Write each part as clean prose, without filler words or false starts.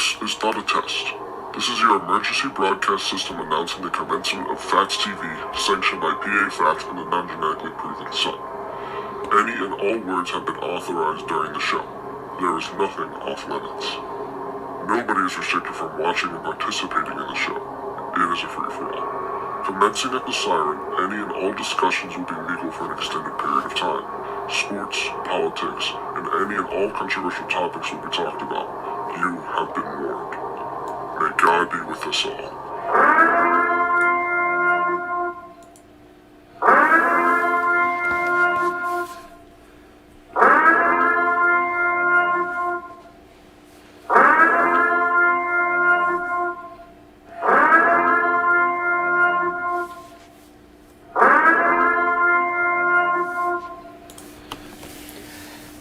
This is not a test. This is your emergency broadcast system announcing the commencement of Phatts TV, sanctioned by PA Phatts and the non-genetically proven Sun. Any and all words have been authorized during the show. There is nothing off limits. Nobody is restricted from watching and participating in the show. It is a free-for-all. Commencing at the siren, any and all discussions will be legal for an extended period of time. Sports, politics, and any and all controversial topics will be talked about. You have been warned. May God be with us all.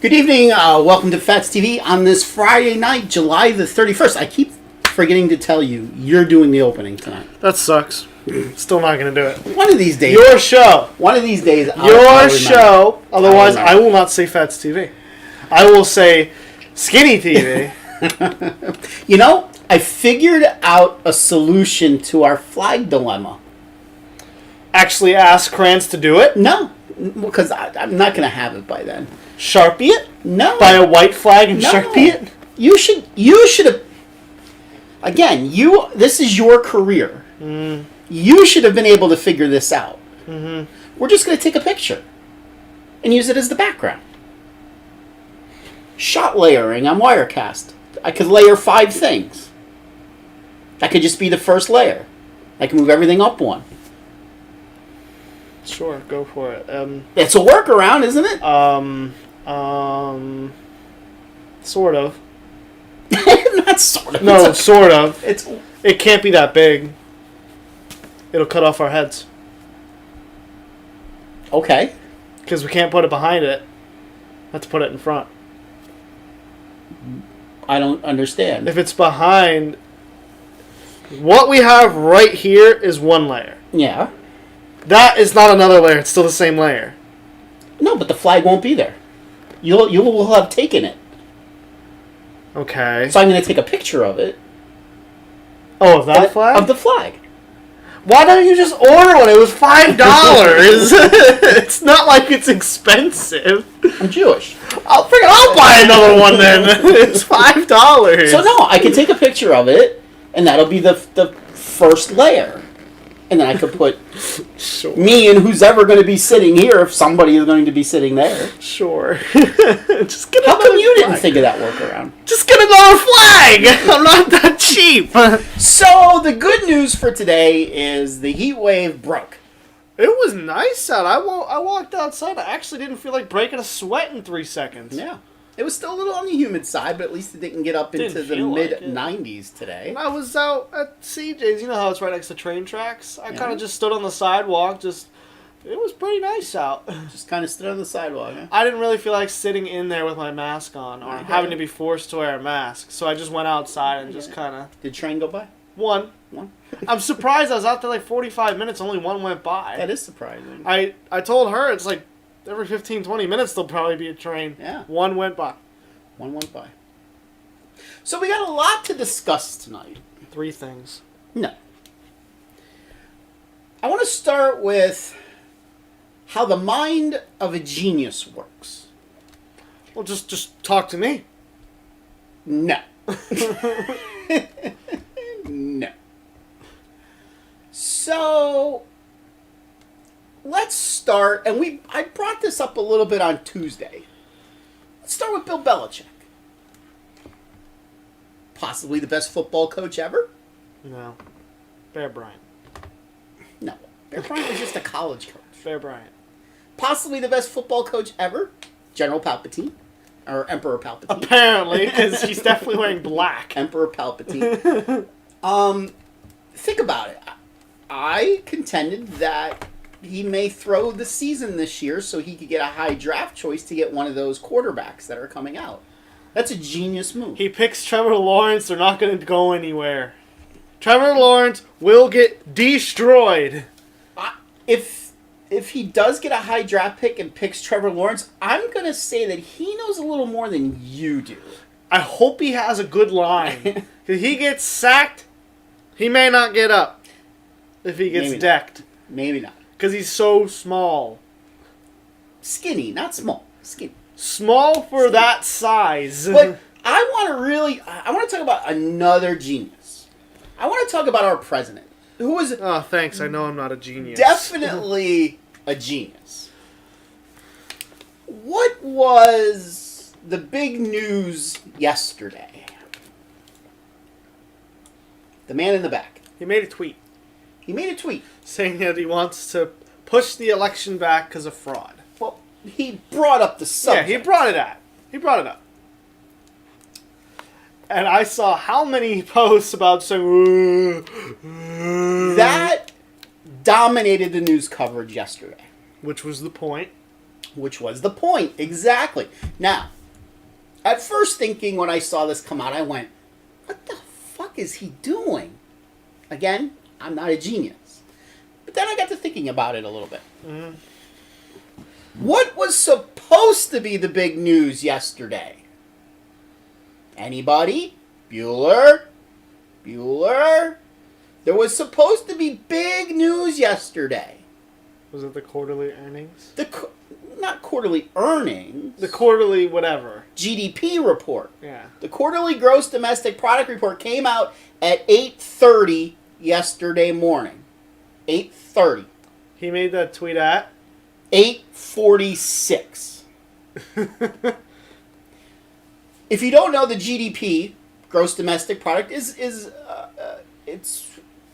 Good evening, welcome to Phatts TV on this Friday night, July the 31st. I keep forgetting to tell you, you're doing the opening tonight. That sucks. Still not going to do it. One of these days. Your show. One of these days. Your show. Otherwise, I will not say Phatts TV. I will say Skinny TV. You know, I figured out a solution to our flag dilemma. Actually ask Kranz to do it? No, because I'm not going to have it by then. Sharpie it? No. Buy a white flag and Sharpie it? You should have. Again, this is your career. You should have been able to figure this out. We're just going to take a picture and use it as the background. Shot layering on Wirecast. I could layer 5 things. That could just be the first layer. I can move everything up one. Sure, go for it. It's a workaround, isn't it? Sort of. Not sort of. No, sort of. It can't be that big. It'll cut off our heads. Okay. Because we can't put it behind it. Let's put it in front. I don't understand. If it's behind, what we have right here is one layer. Yeah. That is not another layer. It's still the same layer. No, but the flag won't be there. You will have taken it. Okay. So I'm going to take a picture of it. Oh, of that flag? Of the flag. Why don't you just order one? It was $5. It's not like it's expensive. I'm Jewish. I'll buy another one then. It's $5. So no, I can take a picture of it, and that'll be the first layer. And then I could put me and who's ever going to be sitting here if somebody is going to be sitting there. Sure. How come you didn't think of that workaround? Just get another flag. I'm not that cheap. So the good news for today is the heat wave broke. It was nice out. I walked outside. I actually didn't feel like breaking a sweat in 3 seconds. Yeah. It was still a little on the humid side, but at least it didn't get up into the mid-90s today. I was out at CJ's. You know how it's right next to train tracks? I kind of just stood on the sidewalk. It was pretty nice out. Just kind of stood on the sidewalk, huh? I didn't really feel like sitting in there with my mask on or having to be forced to wear a mask. So I just went outside and just kind of... Did train go by? One. I'm surprised. I was out there like 45 minutes. Only one went by. That is surprising. I told her it's like... Every 15, 20 minutes, there'll probably be a train. Yeah. One went by. So we got a lot to discuss tonight. 3 things. No. I want to start with how the mind of a genius works. Well, just talk to me. No. No. So... let's start, and I brought this up a little bit on Tuesday. Let's start with Bill Belichick. Possibly the best football coach ever? No. Bear Bryant. No. Bear Bryant was just a college coach. Bear Bryant. Possibly the best football coach ever? General Palpatine. Or Emperor Palpatine. Apparently, because he's definitely wearing black. Emperor Palpatine. Think about it. I contended that he may throw the season this year so he could get a high draft choice to get one of those quarterbacks that are coming out. That's a genius move. He picks Trevor Lawrence. They're not going to go anywhere. Trevor Lawrence will get destroyed. If he does get a high draft pick and picks Trevor Lawrence, I'm going to say that he knows a little more than you do. I hope he has a good line. Because If he gets sacked, he may not get up. If he gets decked. Maybe not. Because he's so small. Skinny, not small. Skinny. Small for that size. But I want to talk about another genius. I want to talk about our president, who was Oh, thanks. I know I'm not a genius. definitely a genius. What was the big news yesterday? The man in the back. He made a tweet He made a tweet. saying that he wants to push the election back because of fraud. Well, he brought up the subject. Yeah, he brought it up. And I saw how many posts about saying That dominated the news coverage yesterday. which was the point. Which was the point, exactly. Now, at first thinking when I saw this come out, I went, what the fuck is he doing? Again, I'm not a genius. But then I got to thinking about it a little bit. Mm-hmm. What was supposed to be the big news yesterday? Anybody? Bueller? There was supposed to be big news yesterday. Was it the quarterly earnings? Not quarterly earnings. The quarterly whatever. GDP report. Yeah. The quarterly gross domestic product report came out at 8:30 yesterday morning. 8:30. He made that tweet at 8:46. If you don't know, the GDP, gross domestic product,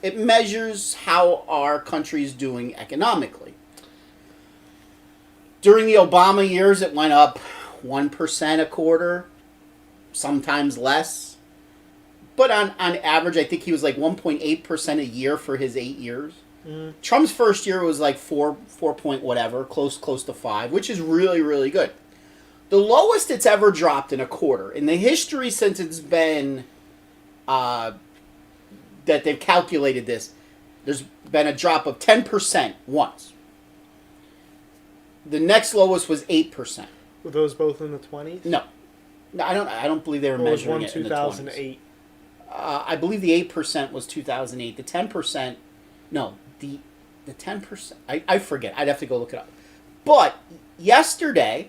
it measures how our country is doing economically. During the Obama years, it went up 1% a quarter, sometimes less. But on average, I think he was like 1.8% a year for his 8 years. Mm. Trump's first year was like 4 point whatever, close to 5, which is really, really good. The lowest it's ever dropped in a quarter in the history since it's been that they've calculated this. There's been a drop of 10% once. The next lowest was 8%. Were those both in the 20s? No, I don't believe they were Or was measuring one it in the 2008? 20s. I believe the 8% was 2008. The 10%, no, the 10%. I forget. I'd have to go look it up. But yesterday,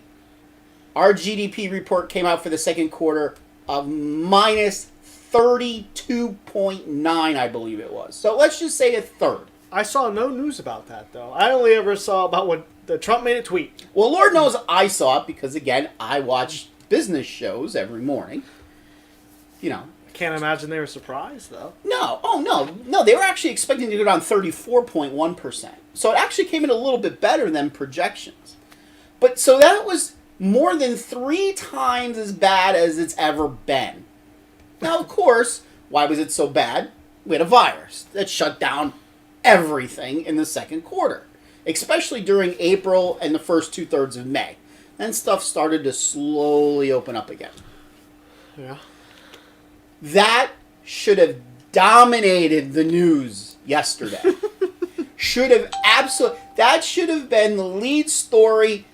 our GDP report came out for the second quarter of minus 32.9, I believe it was. So let's just say a third. I saw no news about that, though. I only ever saw about when the Trump made a tweet. Well, Lord knows I saw it because, again, I watch business shows every morning. You know. I can't imagine they were surprised, though. No. Oh, no. They were actually expecting to go down 34.1%. So it actually came in a little bit better than projections. But so that was more than 3 times as bad as it's ever been. Now, of course, why was it so bad? We had a virus that shut down everything in the second quarter, especially during April and the first 2/3 of May. Then stuff started to slowly open up again. Yeah. That should have dominated the news yesterday. That should have been the lead story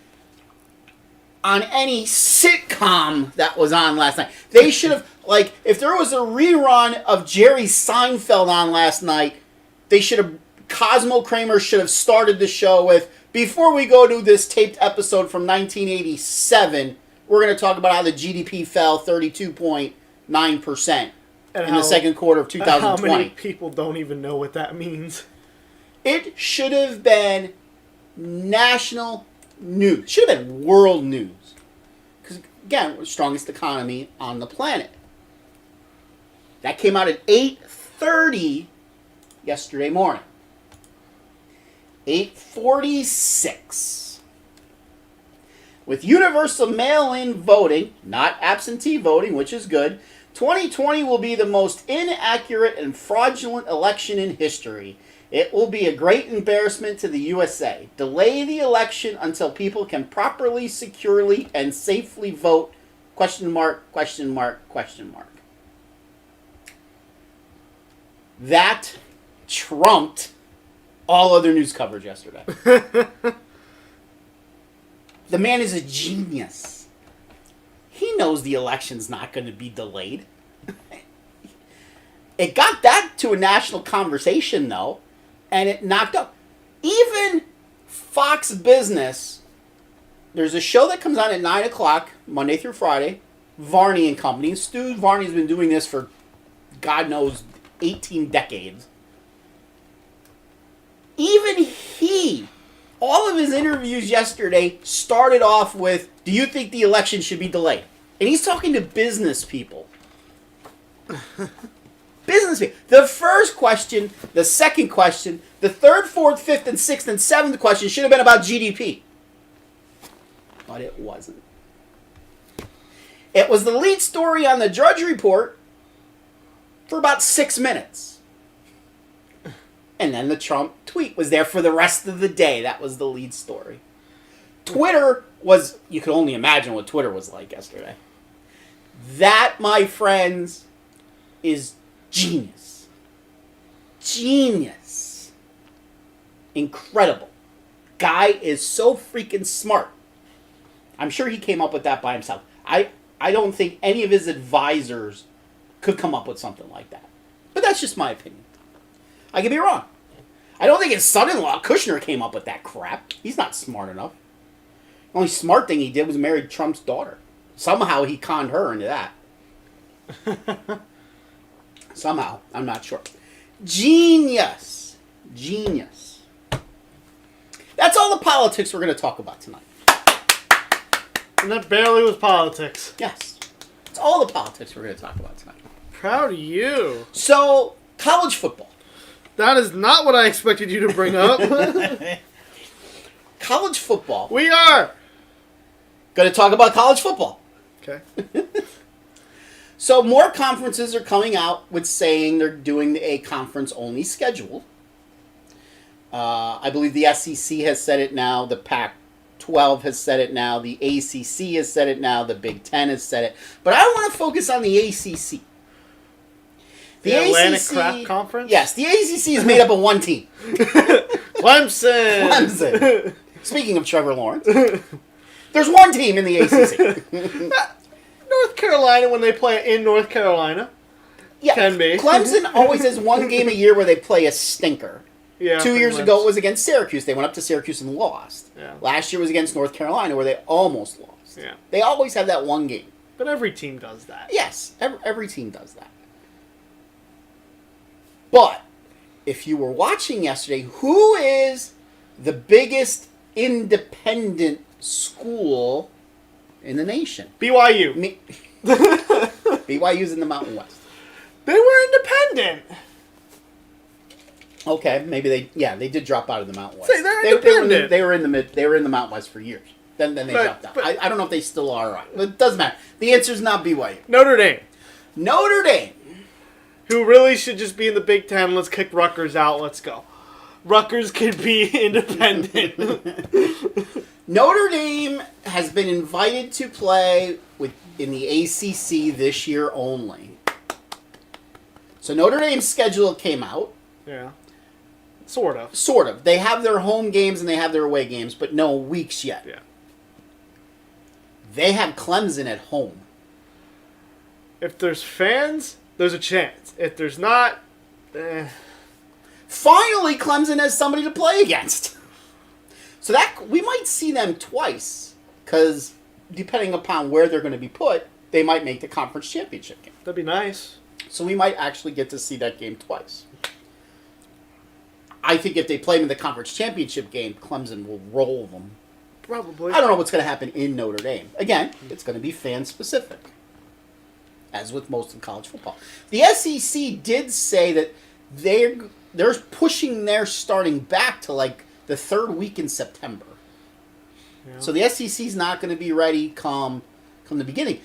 on any sitcom that was on last night. They should have, like, if there was a rerun of Jerry Seinfeld on last night, Cosmo Kramer should have started the show with, before we go to this taped episode from 1987, we're going to talk about how the GDP fell 32.9% in the second quarter of 2020. How many people don't even know what that means? It should have been national news. It should have been world news. Because, again, we're the strongest economy on the planet. That came out at 8:30 yesterday morning. 8:46. With universal mail-in voting, not absentee voting, which is good, 2020 will be the most inaccurate and fraudulent election in history. It will be a great embarrassment to the USA. Delay the election until people can properly, securely, and safely vote. ? That trumped all other news coverage yesterday. The man is a genius. He knows the election's not going to be delayed. It got that to a national conversation, though, and it knocked up. Even Fox Business, there's a show that comes on at 9 o'clock, Monday through Friday, Varney and Company. Stu Varney's been doing this for, God knows, 18 decades. Even he, all of his interviews yesterday started off with, do you think the election should be delayed? And he's talking to business people. Business people. The first question, the second question, the third, fourth, fifth, and sixth, and seventh question should have been about GDP. But it wasn't. It was the lead story on the Drudge Report for about 6 minutes. And then the Trump tweet was there for the rest of the day. That was the lead story. Twitter was, you could only imagine what Twitter was like yesterday. That, my friends, is genius. Genius. Incredible. Guy is so freaking smart. I'm sure he came up with that by himself. I don't think any of his advisors could come up with something like that. But that's just my opinion. I could be wrong. I don't think his son-in-law, Kushner, came up with that crap. He's not smart enough. The only smart thing he did was marry Trump's daughter. Somehow he conned her into that. Somehow. I'm not sure. Genius. Genius. That's all the politics we're going to talk about tonight. And that barely was politics. Yes. It's all the politics we're going to talk about tonight. Proud of you. So, college football. That is not what I expected you to bring up. College football. We are Going to talk about college football. okay. So more conferences are coming out with saying they're doing a conference-only schedule. I believe the SEC has said it now. The Pac-12 has said it now. The ACC has said it now. The Big Ten has said it. But I want to focus on the ACC. The Atlantic Craft Conference? Yes, the ACC is made up of one team. Clemson. Clemson. Speaking of Trevor Lawrence, there's one team in the ACC. North Carolina, when they play in North Carolina. Yeah, Can be. Clemson always has one game a year where they play a stinker. Yeah. 2 years pretty ago, much. it was against Syracuse. They went up to Syracuse and lost. Yeah. Last year was against North Carolina, where they almost lost. Yeah. They always have that one game. But every team does that. Yes, every team does that. But if you were watching yesterday, who is the biggest independent school in the nation? BYU. BYU's in the Mountain West. They were independent. Okay, maybe they did drop out of the Mountain West. Say they're independent. They were in the Mountain West for years. Then they dropped out. I don't know if they still are. Right. But it doesn't matter. The answer is not BYU. Notre Dame. Notre Dame. Who really should just be in the Big Ten. Let's kick Rutgers out. Let's go. Rutgers can be independent. Notre Dame has been invited to play in the ACC this year only. So Notre Dame's schedule came out. Yeah. Sort of. Sort of. They have their home games and they have their away games, but no weeks yet. Yeah. They have Clemson at home. If there's fans, there's a chance. If there's not, Finally, Clemson has somebody to play against. So that we might see them twice, because depending upon where they're going to be put, they might make the conference championship game. that'd be nice. So we might actually get to see that game twice. I think if they play them in the conference championship game, Clemson will roll them. Probably. I don't know what's going to happen in Notre Dame. Again, it's going to be fan-specific, as with most of college football. The SEC did say that they're pushing their starting back to like the third week in September. Yeah. So the SEC's not going to be ready come the beginning.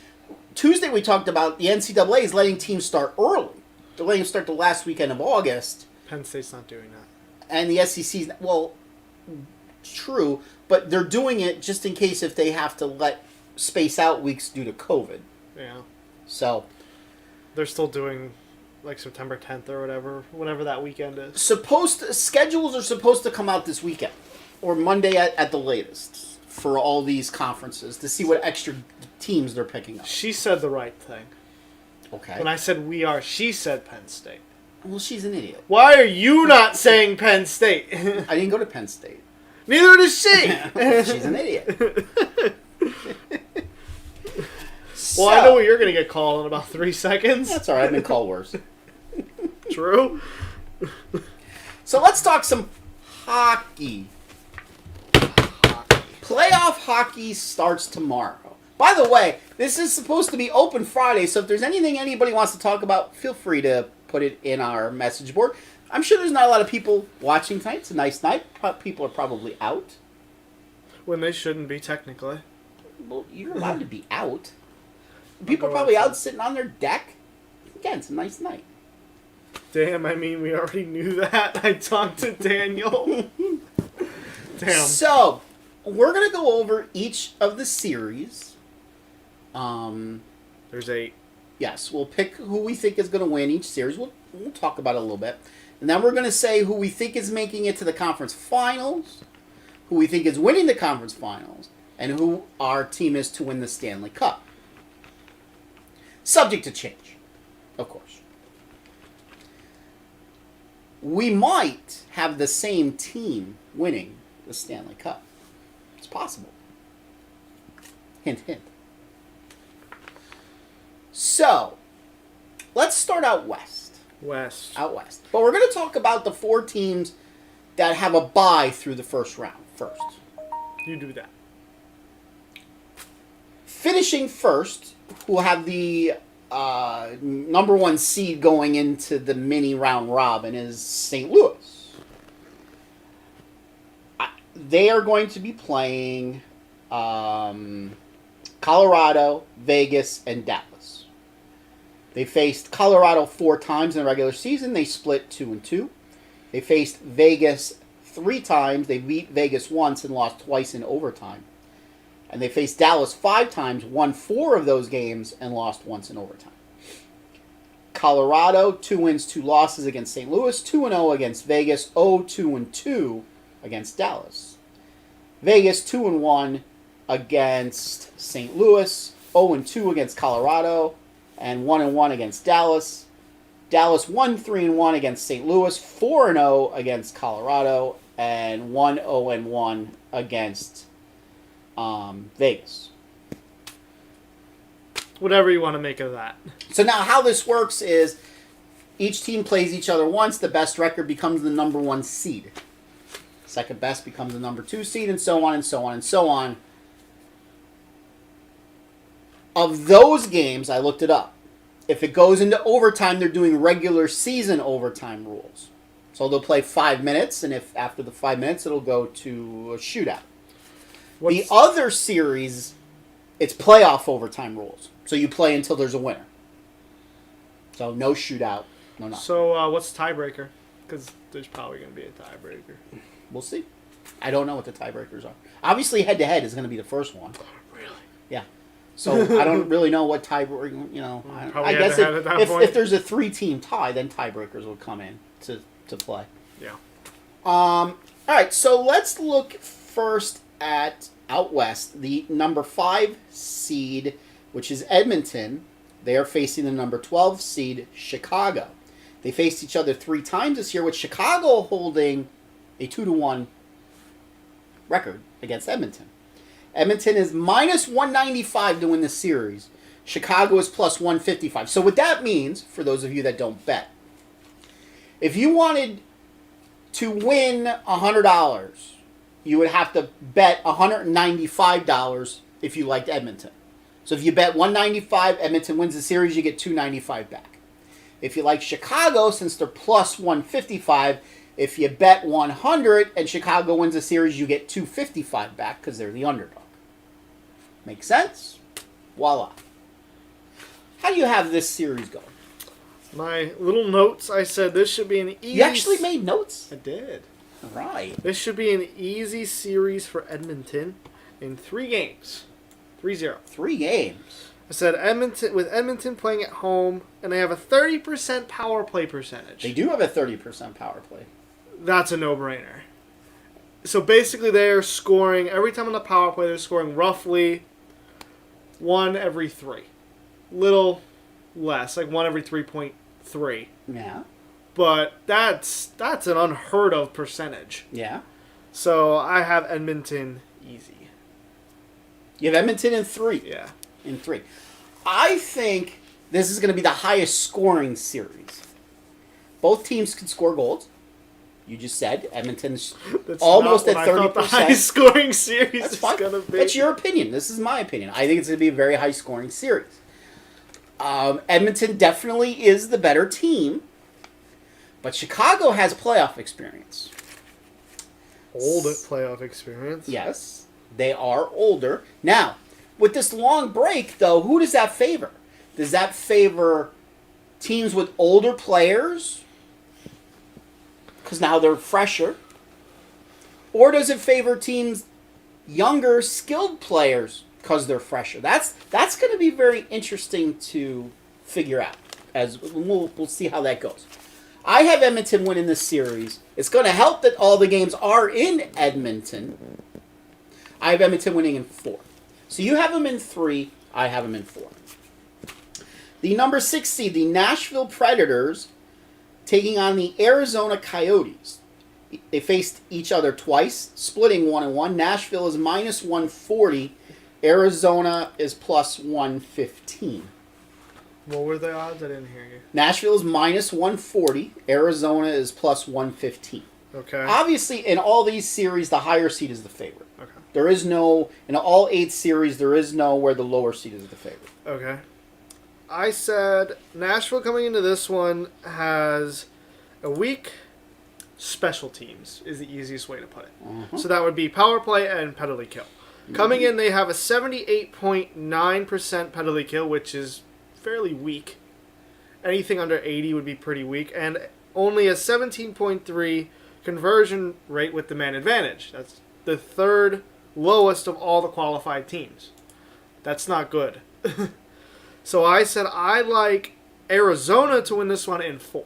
Tuesday we talked about the NCAA is letting teams start early. They're letting them start the last weekend of August. Penn State's not doing that. And the SEC's, well, true, but they're doing it just in case if they have to space out weeks due to COVID. Yeah. So They're still doing like September 10th or whatever that weekend is. schedules are supposed to come out this weekend or Monday at the latest for all these conferences to see what extra teams they're picking up. She said the right thing. Okay. When I said we are, she said Penn State. Well, she's an idiot. Why are you not saying Penn State? I didn't go to Penn State. Neither does she. She's an idiot. Well, I know what you're going to get called in about 3 seconds. That's all right. I've been called worse. True. So let's talk some hockey. Playoff hockey starts tomorrow. By the way, this is supposed to be open Friday, so if there's anything anybody wants to talk about, feel free to put it in our message board. I'm sure there's not a lot of people watching tonight. It's a nice night. People are probably out. When they shouldn't be, technically. Well, you're allowed to be out. People are probably out sitting on their deck. Again, it's a nice night. Damn, I mean, we already knew that. I talked to Daniel. Damn. So, we're going to go over each of the series. There's 8. Yes, we'll pick who we think is going to win each series. We'll talk about it a little bit. And then we're going to say who we think is making it to the conference finals, who we think is winning the conference finals, and who our team is to win the Stanley Cup. Subject to change, of course. We might have the same team winning the Stanley Cup. It's possible. Hint, hint. So, let's start out west. Out west. But we're going to talk about the 4 teams that have a bye through the first round first. You do that. Finishing first, who have the number 1 seed going into the mini round robin, is St. Louis. They are going to be playing Colorado, Vegas, and Dallas. They faced Colorado 4 times in the regular season. They split 2-2. They faced Vegas 3 times. They beat Vegas once and lost twice in overtime. And they faced Dallas 5 times, won 4 of those games, and lost once in overtime. Colorado, 2 wins, 2 losses against St. Louis, 2-0 against Vegas, 0-2-2 against Dallas. Vegas, 2-1 against St. Louis, 0-2 against Colorado, and 1-1 against Dallas. Dallas 1-3-1 against St. Louis, 4-0 against Colorado, and 1-0-1 against Vegas. Whatever you want to make of that. So now how this works is each team plays each other once. The best record becomes the number 1 seed. Second best becomes the number 2 seed, and so on and so on and so on. Of those games, I looked it up. If it goes into overtime, they're doing regular season overtime rules. So they'll play 5 minutes, and if after the 5 minutes, it'll go to a shootout. The other series, it's playoff overtime rules. So you play until there's a winner. So no shootout, no nothing. So what's the tiebreaker? Because there's probably going to be a tiebreaker. We'll see. I don't know what the tiebreakers are. Obviously, head-to-head is going to be the first one. Really? Yeah. So I don't really know what tiebreaker, I guess if there's a 3-team tie, then tiebreakers will come in to play. Yeah. All right, so let's look first at out west, the number 5 seed, which is Edmonton. They are facing the number 12 seed, Chicago. They faced each other 3 times this year, with Chicago holding a 2-1 record against Edmonton. Edmonton is minus 195 to win the series. Chicago is plus 155. So what that means, for those of you that don't bet, if you wanted to win $100, you would have to bet $195 if you liked Edmonton. So if you bet $195, Edmonton wins the series, you get $295 back. If you like Chicago, since they're plus 155, if you bet 100 and Chicago wins the series, you get $255 back because they're the underdog. Make sense? Voila. How do you have this series going? My little notes, I said this should be an easy... You actually made notes? I did. All right. This should be an easy series for Edmonton in 3 games. 3-0. 3 games. I said Edmonton playing at home, and they have a 30% power play percentage. They do have a 30% power play. That's a no-brainer. So basically they're scoring, every time on the power play, they're scoring roughly 1 every 3. Little less, like 1 every 3.3. Yeah. But that's an unheard of percentage. Yeah. So I have Edmonton easy. You have Edmonton in 3. Yeah. In 3. I think this is going to be the highest scoring series. Both teams can score goals. You just said Edmonton's That's almost not at what I thought 30%. the highest scoring series That's is fine. going to be. That's your opinion. This is my opinion. I think it's going to be a very high scoring series. Edmonton definitely is the better team, but Chicago has playoff experience. Old playoff experience. Yes, they are older. Now, with this long break, though, who does that favor? Does that favor teams with older players? Because now they're fresher. Or does it favor teams younger, skilled players because they're fresher? That's going to be very interesting to figure out. As we'll see how that goes. I have Edmonton winning this series. It's going to help that all the games are in Edmonton. I have Edmonton winning in 4. So you have them in 3. I have them in 4. The number 6 seed, the Nashville Predators, taking on the Arizona Coyotes. They faced each other twice, splitting 1-1. Nashville is minus 140. Arizona is plus 115. What were the odds? I didn't hear you. Nashville is minus 140. Arizona is plus 115. Okay. Obviously, in all these series, the higher seed is the favorite. Okay. There is no, in all 8 series, there is no where the lower seed is the favorite. Okay. I said Nashville coming into this one has a weak special teams is the easiest way to put it. Uh-huh. So that would be power play and penalty kill. Coming in, they have a 78.9% penalty kill, which is fairly weak. Anything under 80 would be pretty weak. And only a 17.3 conversion rate with the man advantage. That's the 3rd lowest of all the qualified teams. That's not good. So I said I like Arizona to win this one in 4.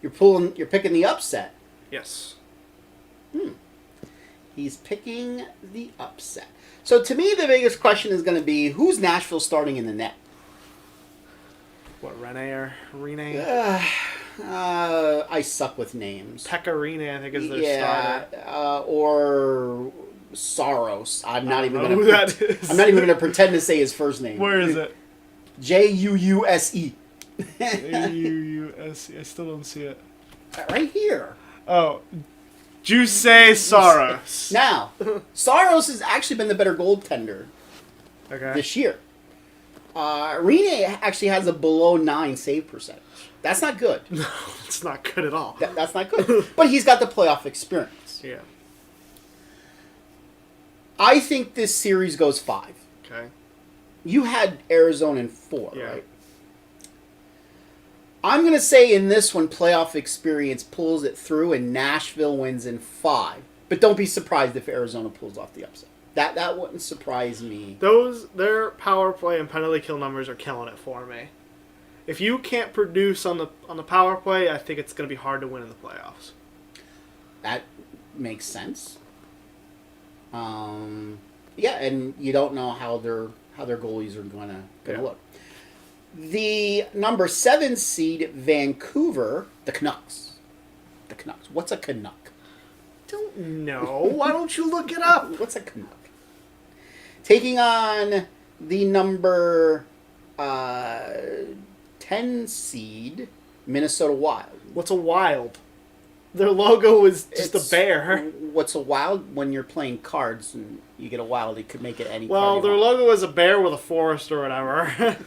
You're picking the upset. Yes. He's picking the upset. So to me, the biggest question is going to be, who's Nashville starting in the net? What, Rene or Rene? I suck with names. Pekka Rene, I think, is their starter. Or Saros. I'm not even know going who that to. is. I'm not even going to pretend to say his first name. Where is it? Juuse. A-U-U-S-E. I still don't see it. Right here. Oh. Juice Saros. Now, Saros has actually been the better goaltender Okay. this year. Rene actually has a below 9 save percentage. That's not good. No, it's not good at all. That's not good. But he's got the playoff experience. Yeah. I think this series goes 5. Okay. You had Arizona in 4, Yeah. right? I'm going to say in this one, playoff experience pulls it through and Nashville wins in 5. But don't be surprised if Arizona pulls off the upset. That wouldn't surprise me. Their power play and penalty kill numbers are killing it for me. If you can't produce on the power play, I think it's going to be hard to win in the playoffs. That makes sense. Yeah, and you don't know how their goalies are gonna look. The number 7 seed Vancouver, the Canucks. The Canucks. What's a Canuck? Don't know. Why don't you look it up? What's a Canuck? Taking on the number 10 seed Minnesota Wild. What's a Wild? Their logo is just a bear. What's a Wild? When you're playing cards and you get a Wild, it could make it any. Well, their logo is a bear with a forest or whatever.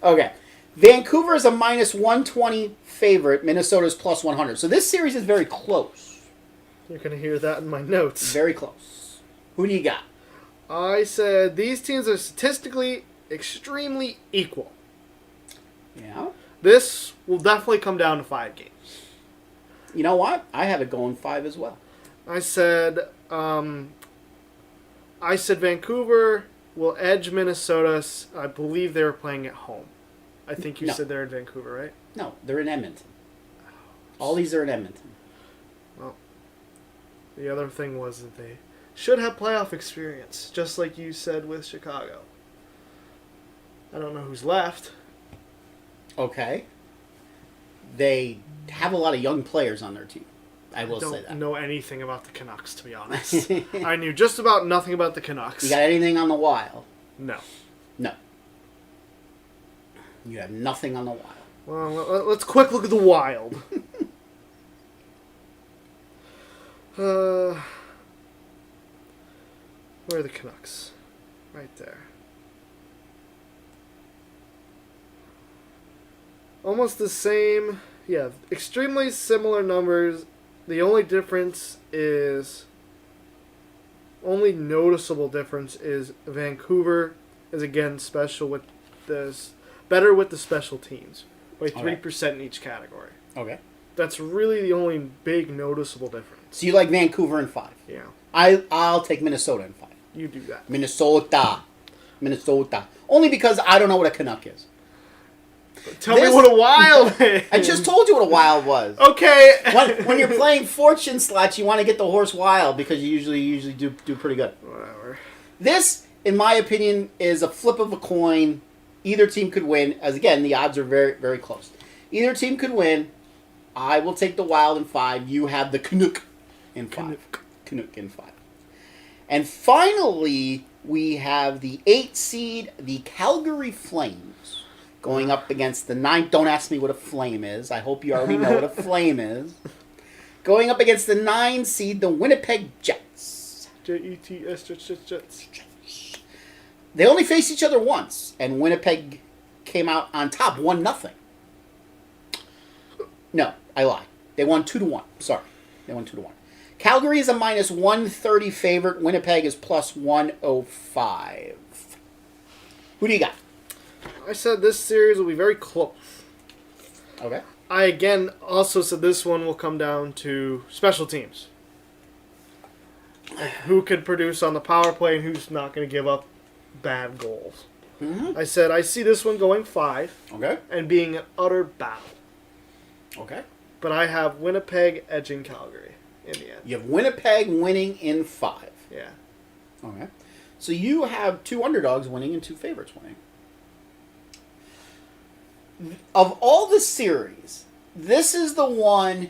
Okay. Vancouver is a minus 120 favorite. Minnesota's plus 100. So this series is very close. You're going to hear that in my notes. Very close. Who do you got? I said these teams are statistically extremely equal. Yeah. This will definitely come down to 5 games. You know what? I have it going 5 as well. I said Vancouver will edge Minnesota. I believe they were playing at home. I think you said they're in Vancouver, right? No, they're in Edmonton. All these are in Edmonton. Well, the other thing was that they should have playoff experience, just like you said with Chicago. I don't know who's left. Okay. They have a lot of young players on their team. I will say that. Don't know anything about the Canucks, to be honest. I knew just about nothing about the Canucks. You got anything on the Wild? No. No. You have nothing on the Wild. Well, let's quick look at the Wild. Where are the Canucks? Right there. Almost the same. Yeah, extremely similar numbers. The only difference is... Only noticeable difference is Vancouver is again special with this... Better with the special teams. By 3% in each category. Okay. That's really the only big noticeable difference. So you like Vancouver in 5? Yeah. I'll take Minnesota in 5. You do that. Minnesota. Only because I don't know what a Canuck is. Tell me what a Wild is. I just told you what a Wild was. Okay. When you're playing fortune slots, you want to get the horse Wild because you usually do pretty good. Whatever. This, in my opinion, is a flip of a coin. Either team could win. As again, the odds are very, very close. Either team could win. I will take the Wild in 5. You have the Canuck in 5. Canuck in 5. And finally, we have the 8 seed, the Calgary Flames, going up against the 9. Don't ask me what a flame is. I hope you already know what a flame is. Going up against the 9 seed, the Winnipeg Jets. Jets. Jets. They only faced each other once, and Winnipeg came out on top, 1-0. No, I lie. They won 2-1. Sorry, they won 2-1. Calgary is a minus 130 favorite. Winnipeg is plus 105. Who do you got? I said this series will be very close. Okay. I again also said this one will come down to special teams. Like who could produce on the power play and who's not going to give up bad goals. Mm-hmm. I said I see this one going 5. Okay. And being an utter battle. Okay. But I have Winnipeg edging Calgary in the end. You have Winnipeg winning in 5. Yeah. Okay. So you have 2 underdogs winning and 2 favorites winning. Of all the series, this is the one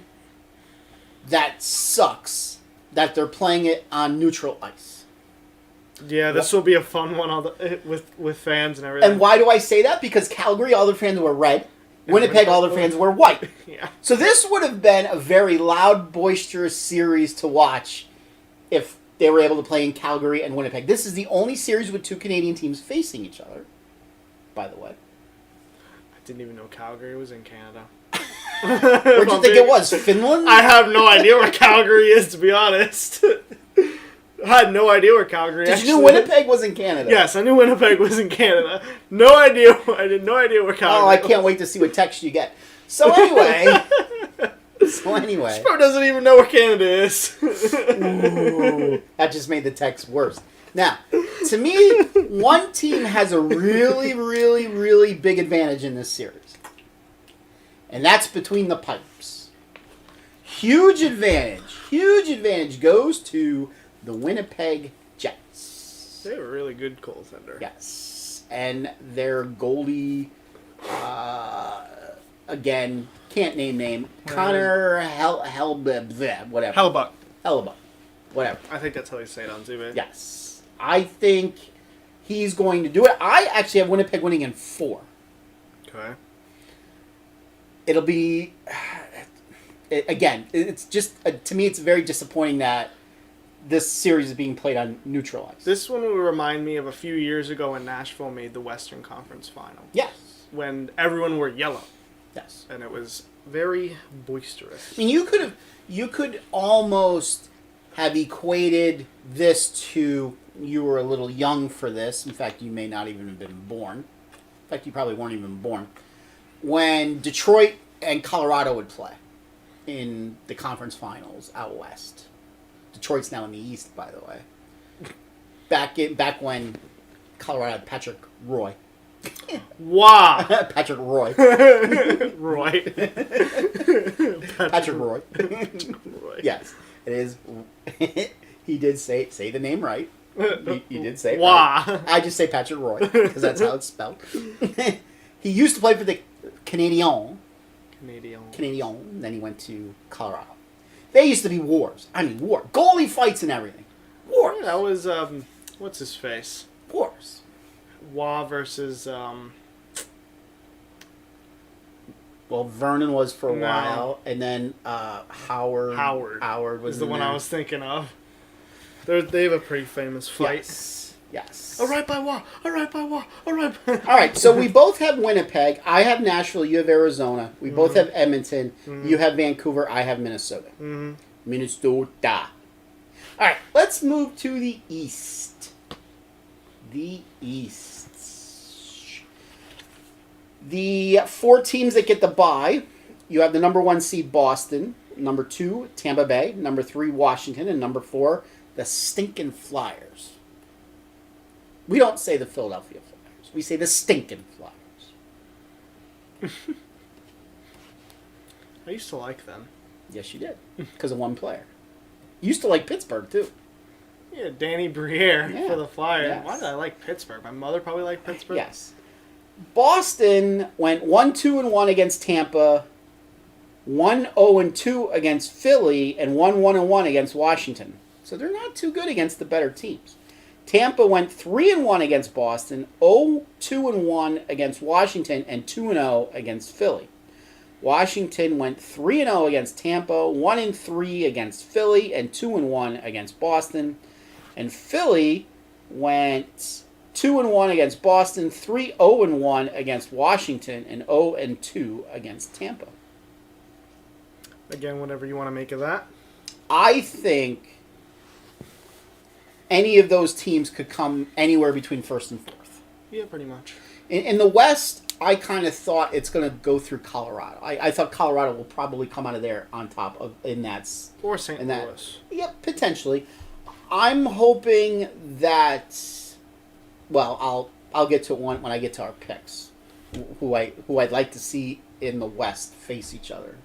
that sucks that they're playing it on neutral ice. Yeah, this will be a fun one with fans and everything. And why do I say that? Because Calgary, all their fans were red. Winnipeg, all their fans were white. Yeah. So this would have been a very loud, boisterous series to watch if they were able to play in Calgary and Winnipeg. This is the only series with 2 Canadian teams facing each other, by the way. I didn't even know Calgary was in Canada. Where'd you think it was? Finland? I have no idea where Calgary is, to be honest. I had no idea where Calgary Did actually you know Winnipeg was in Canada? Yes, I knew Winnipeg was in Canada. No idea. I had no idea where Calgary was. Oh, I can't wait to see what text you get. So anyway. Spro doesn't even know where Canada is. Ooh, that just made the text worse. Now, to me, one team has a really, really, really big advantage in this series. And that's between the pipes. Huge advantage goes to the Winnipeg Jets. They have a really good goaltender. Yes. And their goalie, again, can't name. Connor whatever. Hellebuck. Whatever. I think that's how you say it on Zoom. Yes. I think he's going to do it. I actually have Winnipeg winning in 4. Okay. It'll be... Again, it's just... to me, it's very disappointing that this series is being played on neutral ice. This one will remind me of a few years ago when Nashville made the Western Conference Final. Yes. When everyone wore yellow. Yes. And it was very boisterous. I mean, you could almost have equated this to... You were a little young for this. In fact, you may not even have been born. In fact, you probably weren't even born. When Detroit and Colorado would play in the conference finals out west. Detroit's now in the East, by the way. Back when Colorado had Patrick Roy. Wow. Patrick Roy. Roy. Patrick Roy. Roy. Yes, it is. He did say the name right. He did say it wow. right. I just say Patrick Roy because that's how it's spelled. He used to play for the Canadian. Canadian. Then he went to Colorado. They used to be wars. I mean, war. Goalie fights and everything. Wars. That was, what's his face? Wars. Wah versus, Well, Vernon was for a No. while, and then Howard. Howard was the in one there. I was thinking of. They have a pretty famous fight. Yes. All right by Wah. All right by Wah. All right. All right, so we both have Winnipeg. I have Nashville. You have Arizona. We both have Edmonton. You have Vancouver. I have Minnesota. Minnesota. All right, let's move to the East. The East. The 4 teams that get the bye. You have the number 1 seed Boston, number 2 Tampa Bay, number 3 Washington, and number 4 the stinking Flyers. We don't say the Philadelphia Flyers. We say the stinking Flyers. I used to like them. Yes, you did. Because of one player. You used to like Pittsburgh, too. Yeah, Danny Briere Yeah. for the Flyers. Yes. Why did I like Pittsburgh? My mother probably liked Pittsburgh. Yes. Boston went 1-2-1 against Tampa, 1-0-2 against Philly, and 1-1-1 against Washington. So they're not too good against the better teams. Tampa went 3-1 against Boston, 0-2-1 against Washington, and 2-0 against Philly. Washington went 3-0 against Tampa, 1-3 against Philly, and 2-1 against Boston. And Philly went 2-1 against Boston, 3-0-1 against Washington, and 0-2 against Tampa. Again, whatever you want to make of that. I think any of those teams could come anywhere between first and fourth. Yeah, pretty much. In the West, I kind of thought it's going to go through Colorado. I thought Colorado will probably come out of there on top of in that. Or St. in that. Louis. Yep, potentially. I'm hoping that. Well, I'll get to it when I get to our picks. Who I'd like to see in the West face each other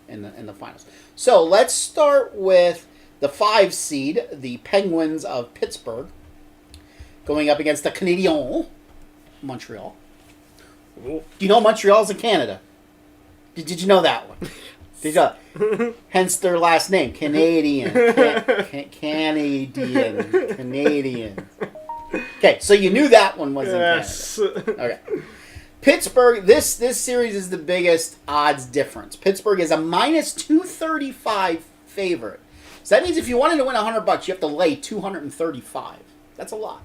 in the finals. So let's start with the 5 seed, the Penguins of Pittsburgh, going up against the Canadiens, Montreal. Do you know Montreal's in Canada? Did you know that one? Did you know? Hence their last name, Canadian. Canadian. Okay, so you knew that one was Yes. in Canada. Okay. Pittsburgh, this series is the biggest odds difference. Pittsburgh is a minus 235 favorite. So that means if you wanted to win $100, you have to lay 235. That's a lot.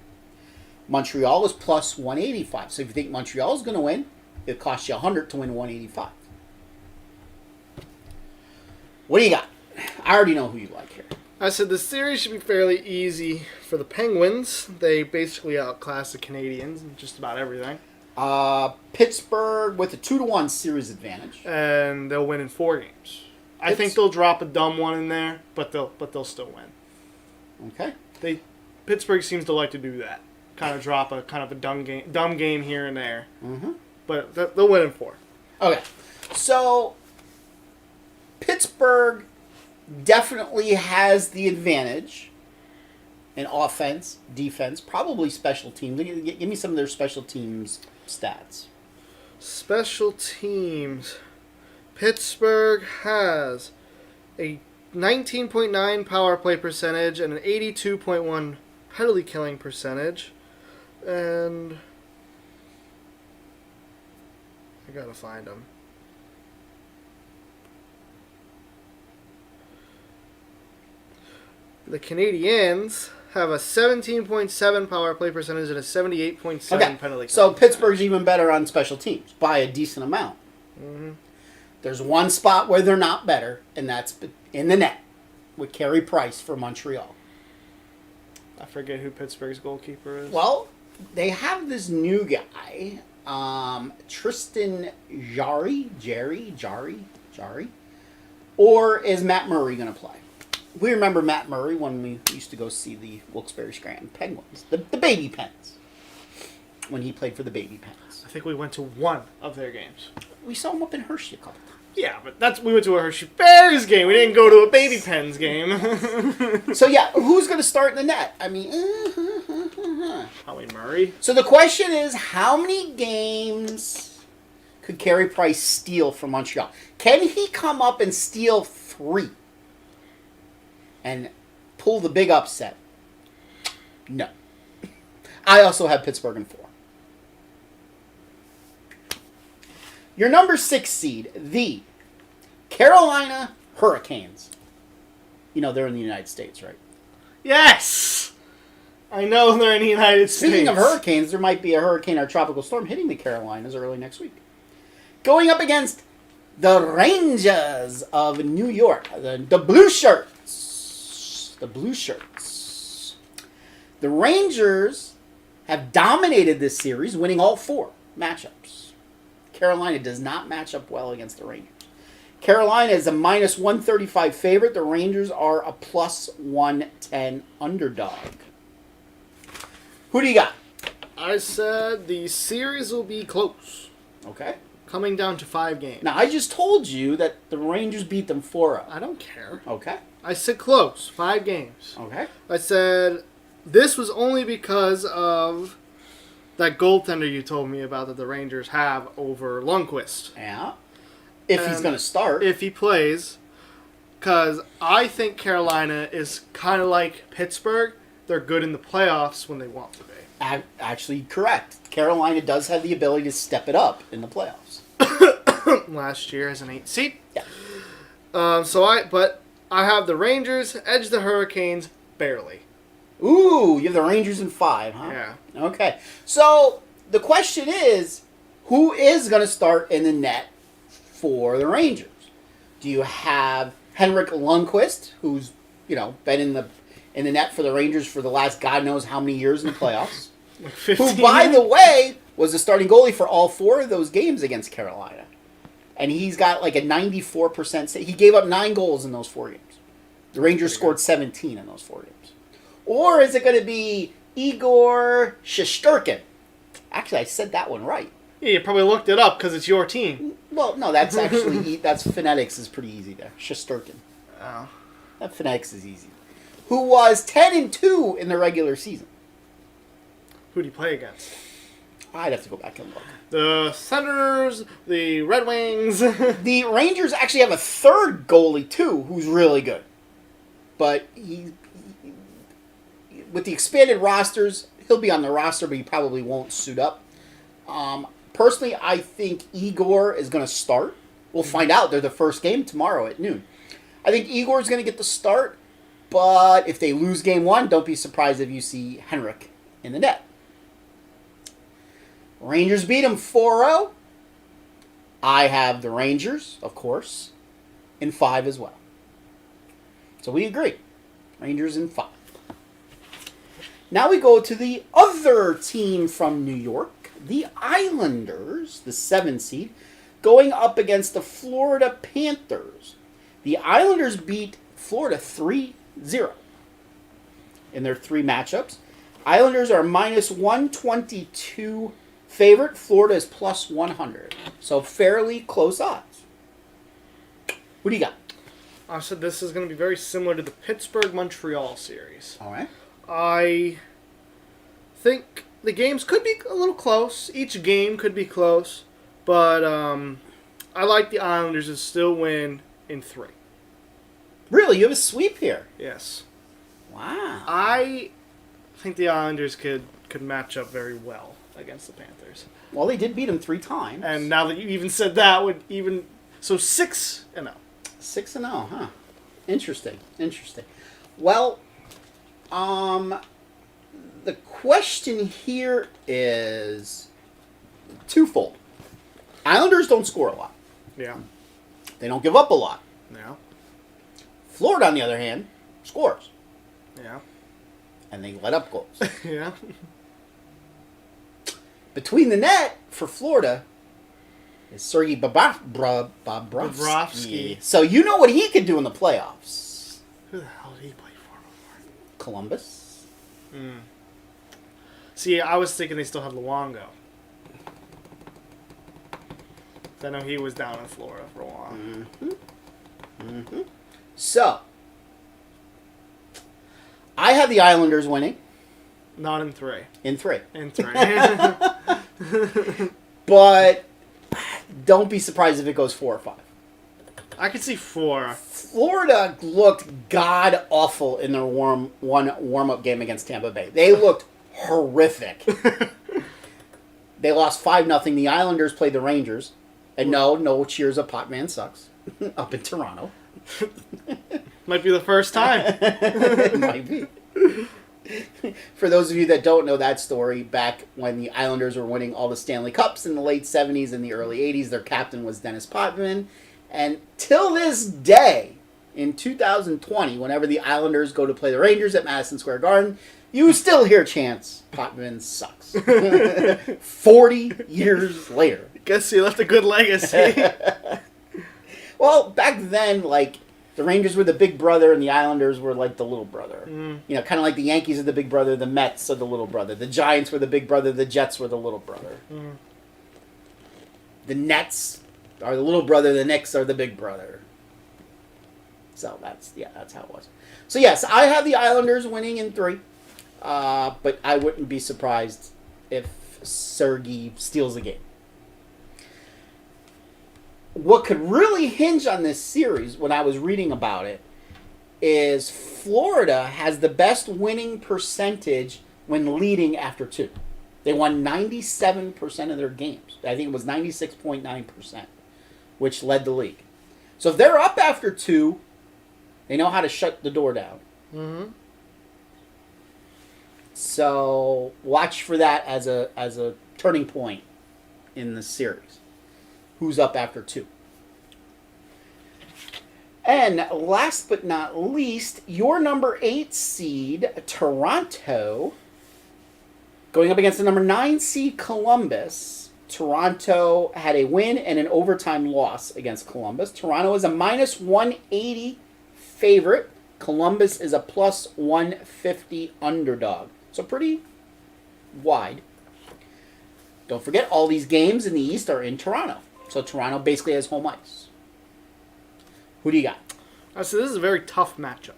Montreal is plus 185. So if you think Montreal is going to win, it costs you 100 to win 185. What do you got? I already know who you like here. I said the series should be fairly easy for the Penguins. They basically outclass the Canadians in just about everything. Pittsburgh with a 2-1 series advantage. And they'll win in 4 games. I think they'll drop a dumb one in there, but they'll still win. Okay. Pittsburgh seems to like to do that. Kind of drop a dumb game here and there. Mm-hmm. But they'll win in 4. Okay. So Pittsburgh definitely has the advantage in offense, defense, probably special teams. Give me some of their special teams stats. Special teams. Pittsburgh has a 19.9 power play percentage and an 82.1 penalty killing percentage. And I gotta find them. The Canadiens have a 17.7 power play percentage and a 78.7 Okay. penalty. So Pittsburgh's even better on special teams by a decent amount. Mm-hmm. There's one spot where they're not better, and that's in the net with Carey Price for Montreal. I forget who Pittsburgh's goalkeeper is. Well, they have this new guy, Tristan Jarry, or is Matt Murray going to play? We remember Matt Murray when we used to go see the Wilkes-Barre Scranton Penguins, the Baby Pens, when he played for the Baby Pens. I think we went to one of their games. We saw him up in Hershey a couple times. Yeah, but we went to a Hershey Bears game. We didn't go to a Baby Pens game. So yeah, who's going to start in the net? I mean, Howie Murray. So the question is, how many games could Carey Price steal from Montreal? Can he come up and steal 3 and pull the big upset? No. I also have Pittsburgh in 4. Your number 6 seed, the Carolina Hurricanes. You know they're in the United States, right? Yes! I know they're in the United States. Speaking of hurricanes, there might be a hurricane or tropical storm hitting the Carolinas early next week. Going up against the Rangers of New York, the Blue Shirts. The Blue Shirts. The Rangers have dominated this series, winning all 4 matchups. Carolina does not match up well against the Rangers. Carolina is a minus 135 favorite. The Rangers are a plus 110 underdog. Who do you got? I said the series will be close. Okay. Coming down to 5 games. Now, I just told you that the Rangers beat them 4-0. I don't care. Okay. I said close. 5 games. Okay. I said this was only because of that goaltender you told me about that the Rangers have over Lundqvist. Yeah. If he's going to start. If he plays. Because I think Carolina is kind of like Pittsburgh. They're good in the playoffs when they want to be. Actually, correct. Carolina does have the ability to step it up in the playoffs. Last year as an 8 seed. Yeah. But I have the Rangers edge the Hurricanes barely. Ooh, you have the Rangers in 5, huh? Yeah. Okay. So, the question is, who is going to start in the net for the Rangers? Do you have Henrik Lundqvist, who's, been in the net for the Rangers for the last God knows how many years in the playoffs? Like 15. Who, by the way, was the starting goalie for all 4 of those games against Carolina. And he's got like a 94% save. He gave up 9 goals in those 4 games. The Rangers scored 17 in those 4 games. Or is it going to be Igor Shesterkin? Actually, I said that one right. Yeah, you probably looked it up because it's your team. Well, no, that's actually, that's phonetics is pretty easy there. Shesterkin. Oh. That phonetics is easy. Who was 10-2 in the regular season. Who do you play against? I'd have to go back and look. The Senators, the Red Wings. The Rangers actually have a 3rd goalie, too, who's really good. But with the expanded rosters, he'll be on the roster, but he probably won't suit up. Personally, I think Igor is going to start. We'll find out. They're the first game tomorrow at noon. I think Igor is going to get the start, but if they lose game 1, don't be surprised if you see Henrik in the net. Rangers beat them 4-0. I have the Rangers, of course, in 5 as well. So we agree. Rangers in 5. Now we go to the other team from New York, the Islanders, the 7 seed, going up against the Florida Panthers. The Islanders beat Florida 3-0 in their 3 matchups. Islanders are minus 122 favorite. Florida is plus 100. So fairly close odds. What do you got? I said this is going to be very similar to the Pittsburgh-Montreal series. All right. I think the games could be a little close. Each game could be close. But I like the Islanders to still win in 3. Really? You have a sweep here? Yes. Wow. I think the Islanders could match up very well against the Panthers. Well, they did beat them 3 times. And now that you even said that, would even... So 6-0. 6-0, huh? Interesting. Well, the question here is twofold. Islanders don't score a lot. Yeah. They don't give up a lot. Yeah. Florida, on the other hand, scores. Yeah. And they let up goals. Yeah. Between the net for Florida is Sergei Bobrovsky. Bobrovsky. So you know what he can do in the playoffs. Who the hell did he play for before? Columbus. See, I was thinking they still had Luongo. I know he was down in Florida for a while. So, I have the Islanders winning. Not in 3. In 3. In 3. But Don't be surprised if it goes 4 or 5. I could see 4. Florida looked god awful in their warm-up game against Tampa Bay. They looked horrific. They lost 5-0. The Islanders played the Rangers. And no cheers of Potman sucks. Up in Toronto. Might be the first time. It might be. For those of you that don't know that story, back when the Islanders were winning all the Stanley Cups in the late 70s and the early 80s, their captain was Dennis Potvin. And till this day, in 2020, whenever the Islanders go to play the Rangers at Madison Square Garden, you still hear chants, Potvin sucks. 40 years later. Guess he left a good legacy. Well, back then, like, the Rangers were the big brother and the Islanders were like the little brother. You know, kind of like the Yankees are the big brother, the Mets are the little brother. The Giants were the big brother, the Jets were the little brother. The Nets are the little brother, the Knicks are the big brother. So that's how it was. So yes, I have the Islanders winning in 3. But I wouldn't be surprised if Sergei steals the game. What could really hinge on this series, when I was reading about it, is Florida has the best winning percentage when leading after 2. They won 97% of their games. I think it was 96.9%, which led the league. So if they're up after 2, they know how to shut the door down. So watch for that as a turning point in the series. Who's up after 2? And last but not least, your number 8 seed, Toronto, going up against the number 9 seed, Columbus. Toronto had a win and an overtime loss against Columbus. Toronto is a minus 180 favorite. Columbus is a plus 150 underdog. So pretty wide. Don't forget, all these games in the East are in Toronto. So Toronto basically has home ice. Who do you got? So this is a very tough matchup.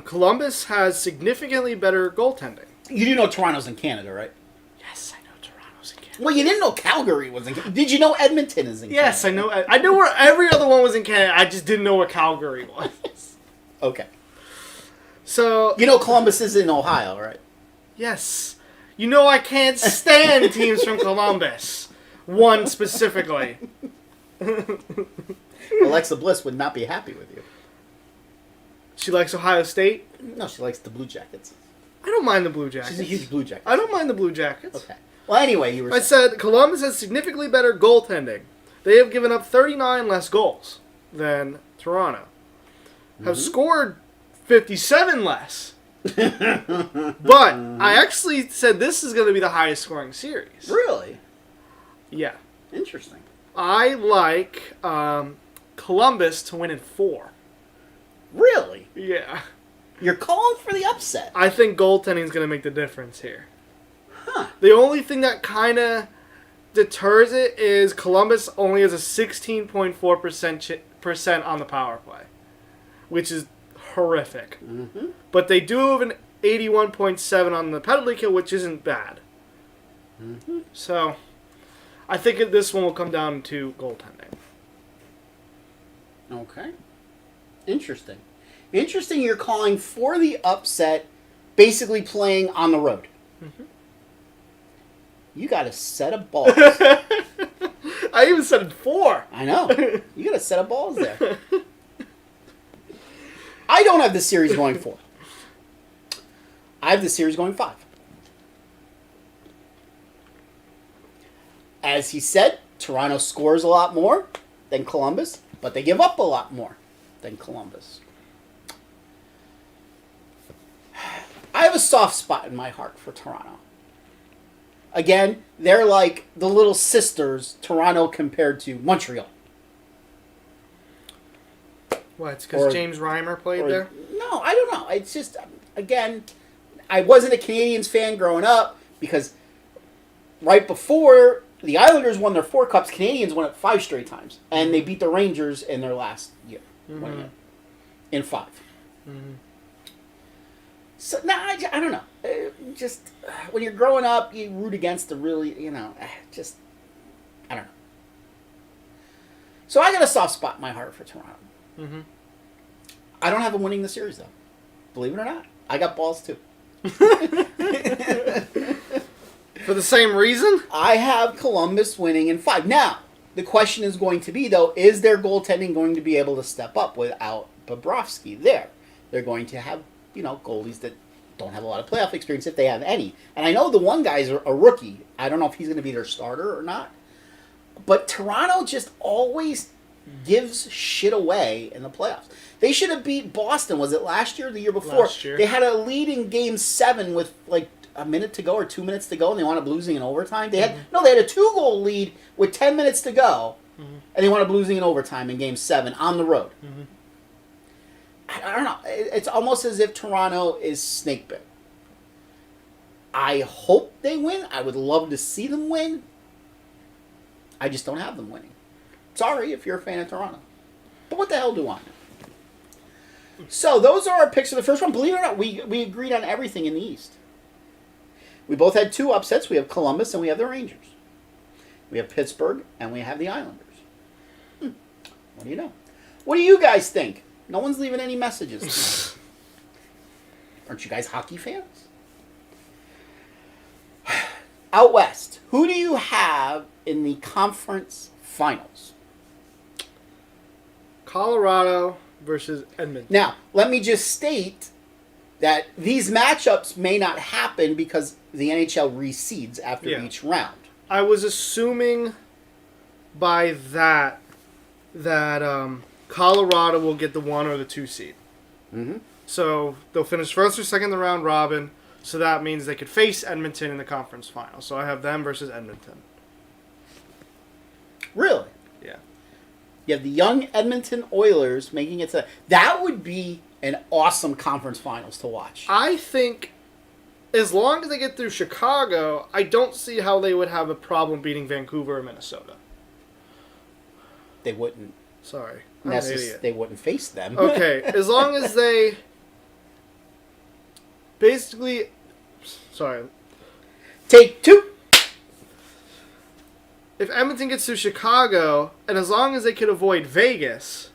Columbus has significantly better goaltending. You do know Toronto's in Canada, right? Yes, I know Toronto's in Canada. Well, you didn't know Calgary was in Canada. Did you know Edmonton is in Canada? Yes, I know. I know where every other one was in Canada. I just didn't know where Calgary was. Okay. So you know Columbus is in Ohio, right? Yes. You know I can't stand teams from Columbus. One specifically. Alexa Bliss would not be happy with you. She likes Ohio State? No, she likes the Blue Jackets. I don't mind the Blue Jackets. She's a huge Blue Jacket. I don't mind the Blue Jackets. Okay. Well, anyway, you were I said Columbus has significantly better goaltending. They have given up 39 less goals than Toronto. Have scored 57 less. But I actually said this is going to be the highest scoring series. Really? Yeah. Interesting. I like Columbus to win in 4. Really? Yeah. You're calling for the upset. I think goaltending is going to make the difference here. Huh. The only thing that kind of deters it is Columbus only has a 16.4% on the power play, which is horrific. But they do have an 81.7 on the penalty kill, which isn't bad. So I think this one will come down to goaltending. Okay. Interesting. Interesting you're calling for the upset, basically playing on the road. You got a set of balls. I even said 4. I know. You got a set of balls there. I don't have the series going 4. I have the series going 5. As he said, Toronto scores a lot more than Columbus, but they give up a lot more than Columbus. I have a soft spot in my heart for Toronto. Again, they're like the little sisters, Toronto compared to Montreal. What, it's because James Reimer played there? No, I don't know. It's just, again, I wasn't a Canadiens fan growing up because right before the Islanders won their 4 cups, Canadiens won it 5 straight times. And they beat the Rangers in their last year, winning it in 5. So, I don't know. Just, when you're growing up, you root against the really, I don't know. So I got a soft spot in my heart for Toronto. Mm-hmm. I don't have them winning the series, though. Believe it or not. I got balls, too. For the same reason? I have Columbus winning in 5. Now, the question is going to be, though, is their goaltending going to be able to step up without Bobrovsky there? They're going to have, goalies that don't have a lot of playoff experience if they have any. And I know the one guy's a rookie. I don't know if he's going to be their starter or not. But Toronto just always gives shit away in the playoffs. They should have beat Boston. Was it last year or the year before? Last year. They had a lead in Game 7 with a minute to go or 2 minutes to go, and they wound up losing in overtime. They had they had a 2-goal lead with 10 minutes to go, and they wound up losing in overtime in Game 7 on the road. Mm-hmm. I don't know. It's almost as if Toronto is snake bit. I hope they win. I would love to see them win. I just don't have them winning. Sorry if you're a fan of Toronto. But what the hell do I know? So those are our picks for the first one. Believe it or not, we agreed on everything in the East. We both had 2 upsets. We have Columbus and we have the Rangers. We have Pittsburgh and we have the Islanders. What do you know? What do you guys think? No one's leaving any messages. Aren't you guys hockey fans? Out West, who do you have in the conference finals? Colorado versus Edmonton. Now, let me just state that these matchups may not happen because the NHL reseeds after each round. I was assuming by that Colorado will get the 1 or the 2 seed. Mm-hmm. So they'll finish first or second in the round robin. So that means they could face Edmonton in the conference final. So I have them versus Edmonton. Really? Yeah. You have the young Edmonton Oilers making it to... That would be an awesome conference finals to watch. I think as long as they get through Chicago, I don't see how they would have a problem beating Vancouver or Minnesota. They wouldn't. Sorry. I'm an idiot. They wouldn't face them. Okay. As long as they... Basically... Sorry. Take 2. If Edmonton gets through Chicago, and as long as they could avoid Vegas,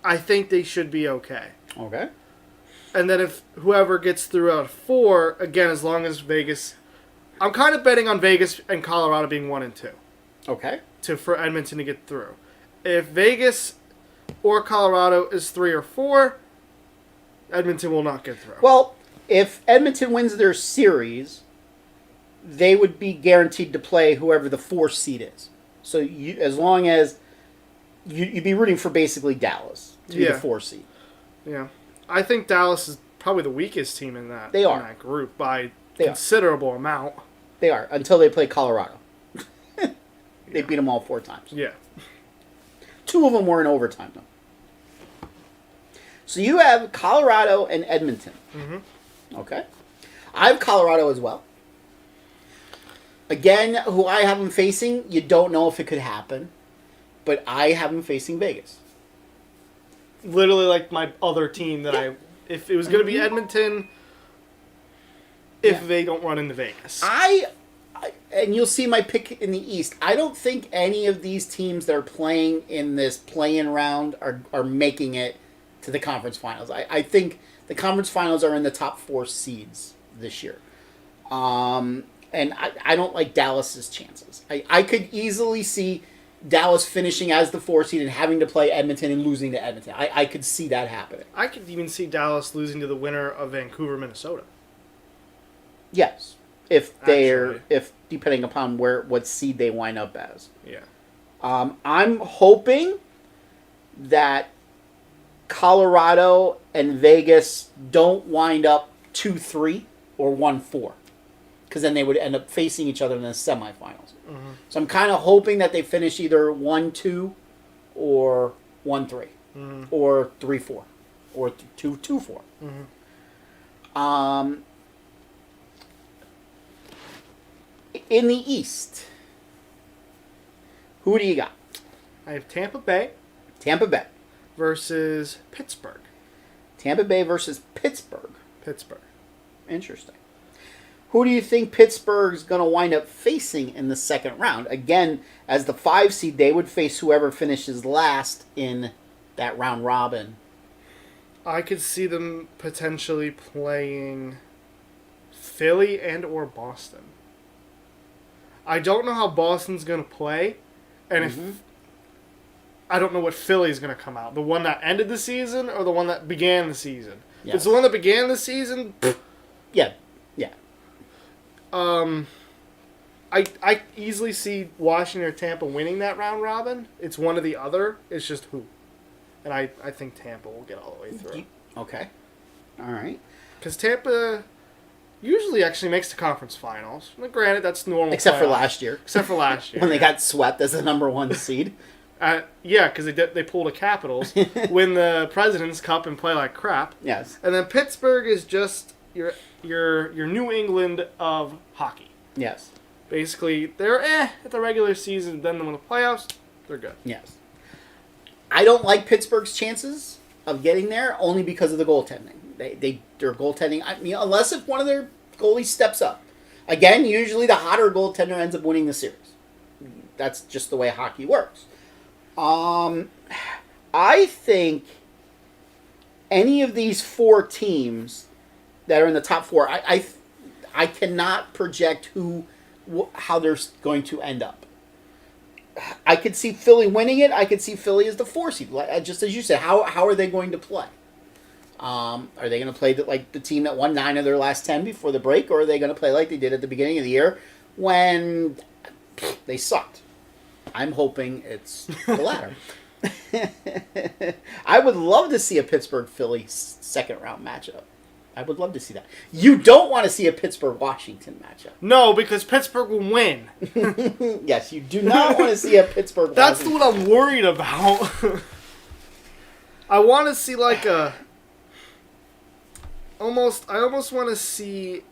I think they should be okay. Okay. And then if whoever gets through out of 4, again, as long as Vegas... I'm kind of betting on Vegas and Colorado being 1 and 2. Okay. For Edmonton to get through. If Vegas or Colorado is 3 or 4, Edmonton will not get through. Well, if Edmonton wins their series, they would be guaranteed to play whoever the 4th seed is. So as long as you'd be rooting for basically Dallas to be the 4th seed. Yeah. I think Dallas is probably the weakest team in that, They are. in that group by considerable amount. They are, until they play Colorado. They beat them all 4 times. Yeah. 2 of them were in overtime, though. So you have Colorado and Edmonton. Mm-hmm. Okay. I have Colorado as well. Again, who I have them facing, you don't know if it could happen. But I have them facing Vegas. Literally like my other team that if it was going to be Edmonton, if they don't run into Vegas. And you'll see my pick in the East. I don't think any of these teams that are playing in this play-in round are making it to the conference finals. I think the conference finals are in the top 4 seeds this year. And I don't like Dallas's chances. I could easily see Dallas finishing as the 4 seed and having to play Edmonton and losing to Edmonton. I could see that happening. I could even see Dallas losing to the winner of Vancouver, Minnesota. Yes. If depending upon what seed they wind up as. Yeah. I'm hoping that Colorado and Vegas don't wind up 2-3 or 1-4. Because then they would end up facing each other in the semifinals. Mm-hmm. So I'm kind of hoping that they finish either 1-2 or 1-3. Mm-hmm. Or 3-4. Or 2-4. Mm-hmm. In the East, who do you got? I have Tampa Bay. Tampa Bay. Versus Pittsburgh. Tampa Bay versus Pittsburgh. Pittsburgh. Interesting. Who do you think Pittsburgh's going to wind up facing in the second round? Again, as the 5 seed, they would face whoever finishes last in that round robin. I could see them potentially playing Philly and or Boston. I don't know how Boston's going to play, and if I don't know what Philly's going to come out. The one that ended the season or the one that began the season? If Yes. it's the one that began the season, Yeah. I easily see Washington or Tampa winning that round robin. It's one or the other. It's just who. And I think Tampa will get all the way through. Okay. All right. Because Tampa usually actually makes the conference finals. Now, granted, that's normal. Except for playoffs. last year. Except for last year. When they got swept as the number 1 seed. Yeah, because they pulled a Capitals, win the President's Cup, and play like crap. Yes. And then Pittsburgh is just your New England of hockey. Yes. Basically, they're at the regular season. Then when the playoffs, they're good. Yes. I don't like Pittsburgh's chances of getting there only because of the goaltending. Their goaltending. I mean, unless if one of their goalies steps up. Again, usually the hotter goaltender ends up winning the series. That's just the way hockey works. I think any of these 4 teams that are in the top 4, I cannot project how they're going to end up. I could see Philly winning it. I could see Philly as the 4 seed. Just as you said, how are they going to play? Are they going to play like the team that won 9 of their last 10 before the break, or are they going to play like they did at the beginning of the year when they sucked? I'm hoping it's the latter. I would love to see a Pittsburgh-Philly second round matchup. I would love to see that. You don't want to see a Pittsburgh-Washington matchup. No, because Pittsburgh will win. Yes, you do not want to see a Pittsburgh. That's what I'm worried about. I want to see like a. I almost want to see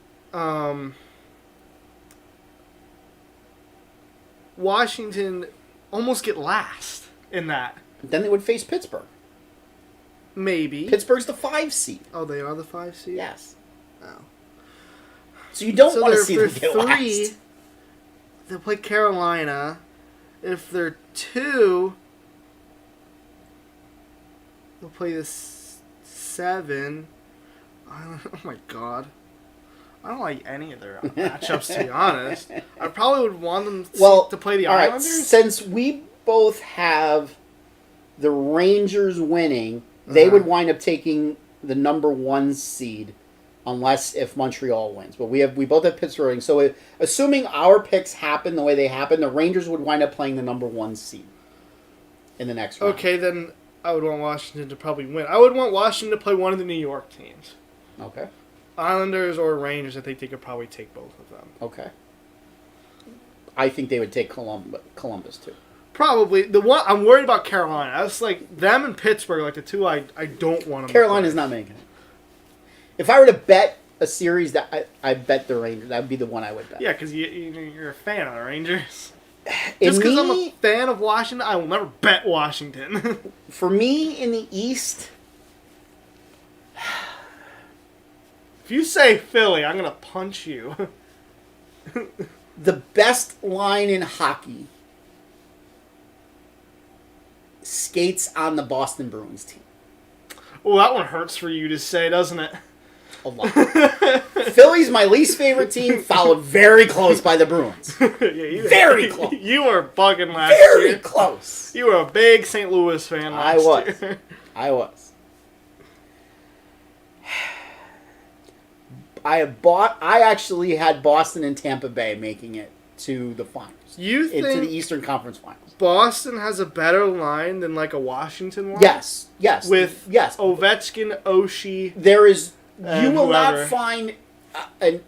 Washington almost get last in that. Then they would face Pittsburgh. Maybe. Pittsburgh's the 5 seed. Oh, they are the 5 seed? Yes. Oh. So you don't want to see them get 3, last. they'll play Carolina. If they're 2, they'll play the 7. Oh my god. I don't like any of their matchups, to be honest. I probably would want them to play the all right, Islanders. since we both have the Rangers winning, they would wind up taking the number 1 seed unless if Montreal wins. But we both have Pittsburgh. So assuming our picks happen the way they happen, the Rangers would wind up playing the number 1 seed in the next round. Okay, then I would want Washington to probably win. I would want Washington to play one of the New York teams. Okay. Islanders or Rangers, I think they could probably take both of them. Okay. I think they would take Columbus too. Probably. The one I'm worried about Carolina. That's like them and Pittsburgh, like the two I don't want them. Carolina's not making it. If I were to bet a series, that I bet the Rangers. That would be the one I would bet. Yeah, because you're a fan of the Rangers. In Just because I'm me- a fan of Washington, I will never bet Washington. For me, in the East, If you say Philly, I'm gonna punch you. the best line in hockey skates on the Boston Bruins team. Oh, that one hurts for you to say, doesn't it? A lot. Philly's my least favorite team, followed very close by the Bruins. Yeah, Very close. You were bugging last year. Very close. You were a big St. Louis fan I last was. year. I was. I actually had Boston and Tampa Bay making it to the finals. You Into think the Eastern Conference Finals. Boston has a better line than like a Washington line? Yes. With yes. Ovechkin, Oshie. There is. And You will whoever. not find a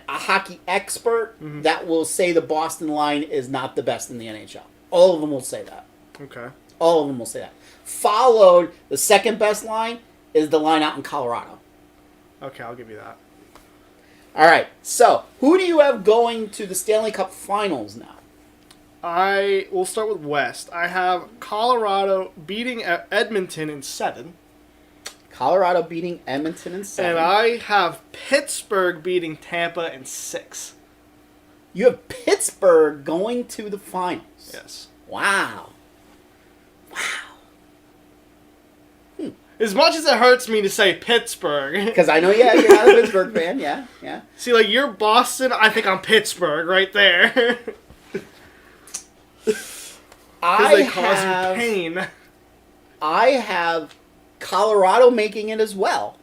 hockey expert that will say the Boston line is not the best in the NHL. All of them will say that. Okay. All of them will say that. Followed, the second best line is the line out in Colorado. Okay, I'll give you that. All right. So, who do you have going to the Stanley Cup Finals now? I will start with West. I have Colorado beating Edmonton in 7. Colorado beating Edmonton in 7. And I have Pittsburgh beating Tampa in 6. You have Pittsburgh going to the finals. Yes. Wow. As much as it hurts me to say Pittsburgh. Because I know, you're not a Pittsburgh fan. Yeah. See, like, you're Boston, I think I'm Pittsburgh right there. Because they cause you pain. I have Colorado making it as well.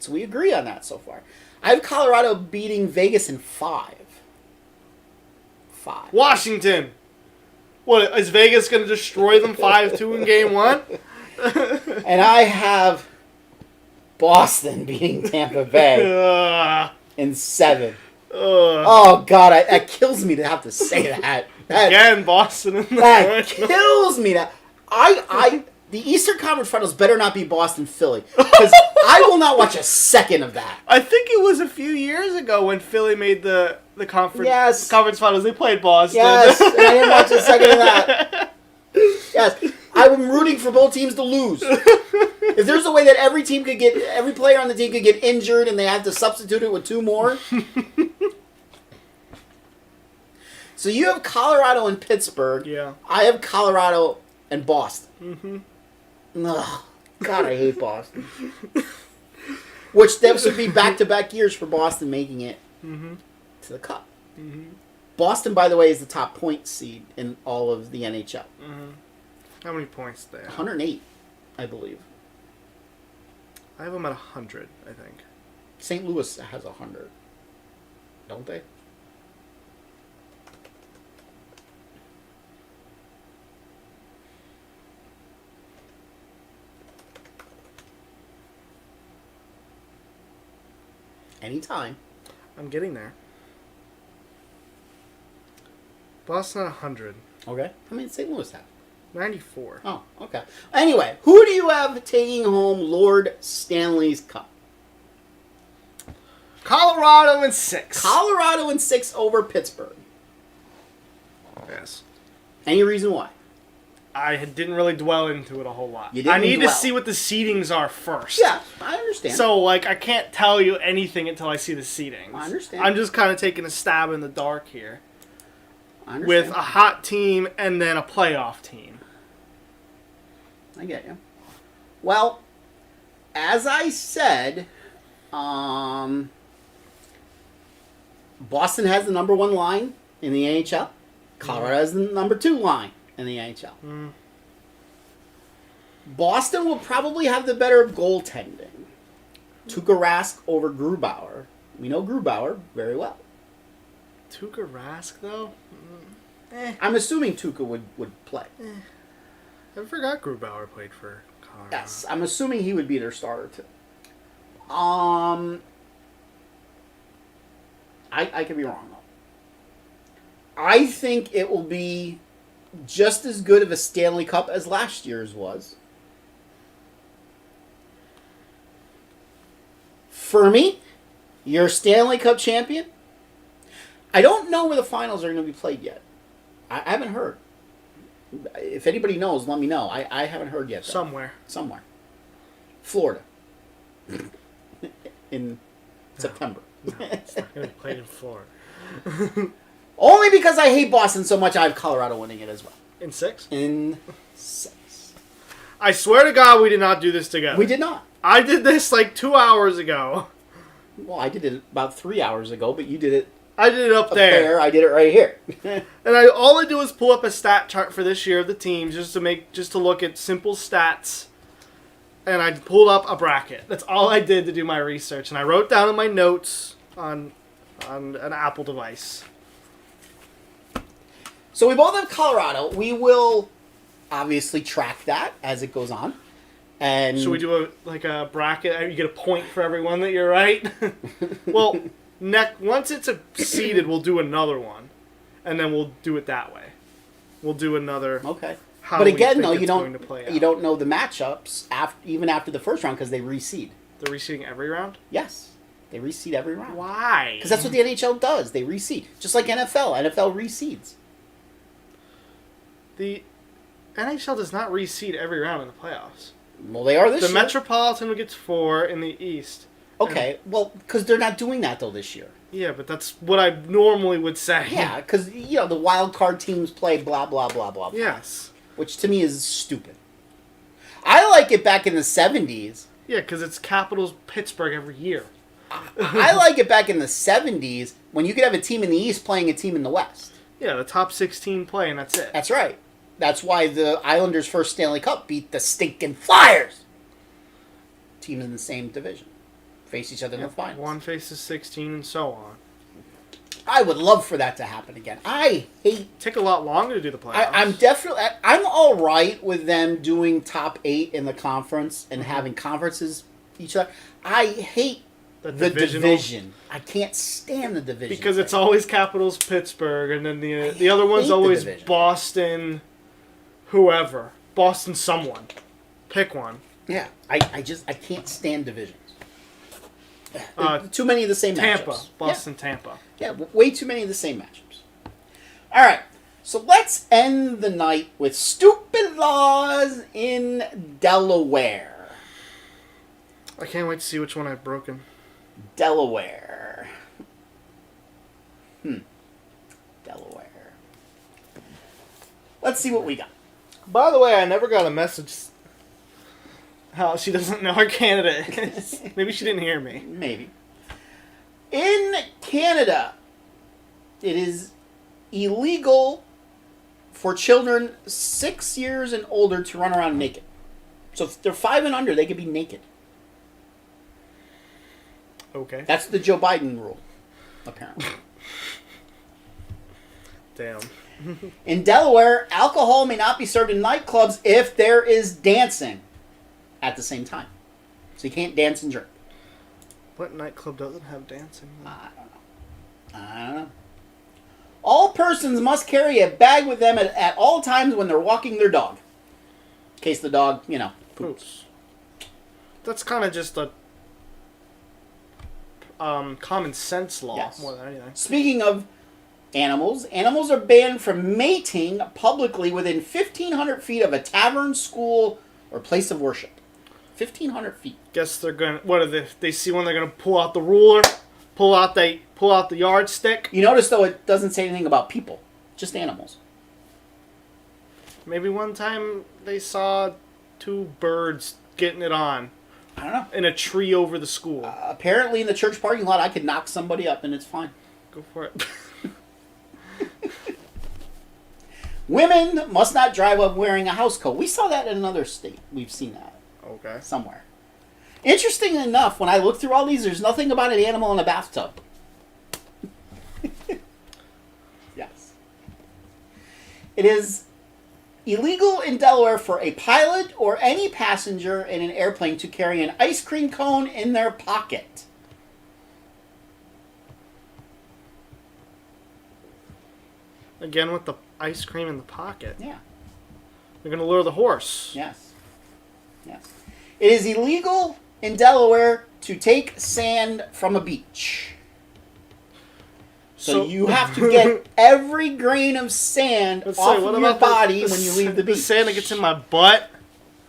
So we agree on that so far. I have Colorado beating Vegas in 5. Washington. What, is Vegas going to destroy them 5-2 in game 1? And I have Boston beating Tampa Bay in 7. Oh, God, that kills me to have to say that. Again, Boston in the That kills me. The Eastern Conference Finals better not be Boston-Philly, because I will not watch a second of that. I think it was a few years ago when Philly made the conference finals. They played Boston. Yes, and I didn't watch a second of that. Yes, I'm rooting for both teams to lose. If there's a way that every player on the team could get injured and they have to substitute it with 2 more. So you have Colorado and Pittsburgh. Yeah. I have Colorado and Boston. Mm-hmm. Ugh, God, I hate Boston. Which that would be back-to-back years for Boston making it to the Cup. Mm-hmm. Boston, by the way, is the top point seed in all of the NHL. Mm-hmm. How many points there? 108, I believe. I have them at 100, I think. St. Louis has 100. Don't they? Anytime. I'm getting there. Boston at 100. Okay. How many did St. Louis have? 94. Oh, okay. Anyway, who do you have taking home Lord Stanley's Cup? Colorado in 6. Colorado in 6 over Pittsburgh. Yes. Any reason why? I didn't really dwell into it a whole lot. You didn't I need dwell. to see what the seedings are first. Yeah, I understand. So, like, I can't tell you anything until I see the seedings. I understand. I'm just kind of taking a stab in the dark here. I understand. With a hot team and then a playoff team. I get you. Well, as I said, Boston has the number 1 line in the NHL. Colorado has the number 2 line in the NHL. Mm. Boston will probably have the better goaltending. Tuukka Rask over Grubauer. We know Grubauer very well. Tuukka Rask, though? I'm assuming Tuukka would play. I forgot Grubauer played for Colorado. Yes, I'm assuming he would be their starter too. I could be wrong though. I think it will be just as good of a Stanley Cup as last year's was. For me, your Stanley Cup champion. I don't know where the finals are going to be played yet. I haven't heard. If anybody knows, let me know. I haven't heard yet. Though. Somewhere. Florida. In September. No, it's not going to be played in Florida. Only because I hate Boston so much, I have Colorado winning it as well. In 6? In 6. I swear to God we did not do this together. We did not. I did this like 2 hours ago. Well, I did it about 3 hours ago, but you did it I did it up there. I did it right here. And all I do is pull up a stat chart for this year of the teams just to look at simple stats. And I pulled up a bracket. That's all I did to do my research. And I wrote down in my notes on an Apple device. So we both have Colorado. We will obviously track that as it goes on. And Should we do a bracket? You get a point for everyone that you're right? Well, once it's seeded, we'll do another one. And then we'll do it that way. We'll do another. Okay. How But we again, think though, it's you going to play out. don't know the matchups even after the first round because they reseed. They're reseeding every round? Yes. They reseed every round. Why? Because that's what the NHL does. They reseed. Just like NFL. NFL reseeds. The NHL does not reseed every round in the playoffs. Well, they are this The year. Metropolitan gets 4 in the East. Okay, well, because they're not doing that, though, this year. Yeah, but that's what I normally would say. Yeah, because, the wild card teams play blah, blah, blah, blah, blah. Yes. Which, to me, is stupid. I like it back in the 70s. Yeah, because it's Capitals Pittsburgh every year. I like it back in the 70s when you could have a team in the East playing a team in the West. Yeah, the top 16 play, and that's it. That's right. That's why the Islanders' first Stanley Cup beat the stinking Flyers. Teams in the same division. Face each other in the finals. One faces 16 and so on. I would love for that to happen again. I hate... Take a lot longer to do the playoffs. I'm all right with them doing top 8 in the conference and having conferences each other. I hate the division. I can't stand the division. Because it's always Capitals Pittsburgh, and then the other one's always Boston whoever. Boston someone. Pick one. Yeah. I can't stand divisions. Too many of the same Tampa. matchups. Boston, Tampa. Yeah, way too many of the same matchups. All right, so let's end the night with stupid laws in Delaware. I can't wait to see which one I've broken. Delaware. Delaware. Let's see what we got. By the way, I never got a message how she doesn't know her candidate is. Maybe she didn't hear me. Maybe. In Canada, it is illegal for children 6 years and older to run around naked. So if they're 5 and under, they can be naked. Okay. That's the Joe Biden rule, apparently. Damn. In Delaware, alcohol may not be served in nightclubs if there is dancing at the same time. So you can't dance and drink. What nightclub doesn't have dancing? I don't know. All persons must carry a bag with them at all times when they're walking their dog. In case the dog, poops. That's kind of just a common sense law, Yes. more than anything. Speaking of animals are banned from mating publicly within 1,500 feet of a tavern, school, or place of worship. 1,500 feet. Guess they're gonna. What if they see when they're gonna pull out the ruler, pull out the yardstick? You notice, though, it doesn't say anything about people. Just animals. Maybe one time they saw 2 birds getting it on I don't know. in a tree over the school. Apparently, in the church parking lot, I could knock somebody up and it's fine. Go for it. Women must not drive up wearing a house coat. We saw that in another state. We've seen that Okay. somewhere. Interesting enough, when I look through all these, there's nothing about an animal in a bathtub. Yes. It is illegal in Delaware for a pilot or any passenger in an airplane to carry an ice cream cone in their pocket. Again with the ice cream in the pocket. Yeah. They're gonna lure the horse. Yes. Yes. It is illegal in Delaware to take sand from a beach. So you have to get every grain of sand off of your body when you leave the beach. The sand that gets in my butt.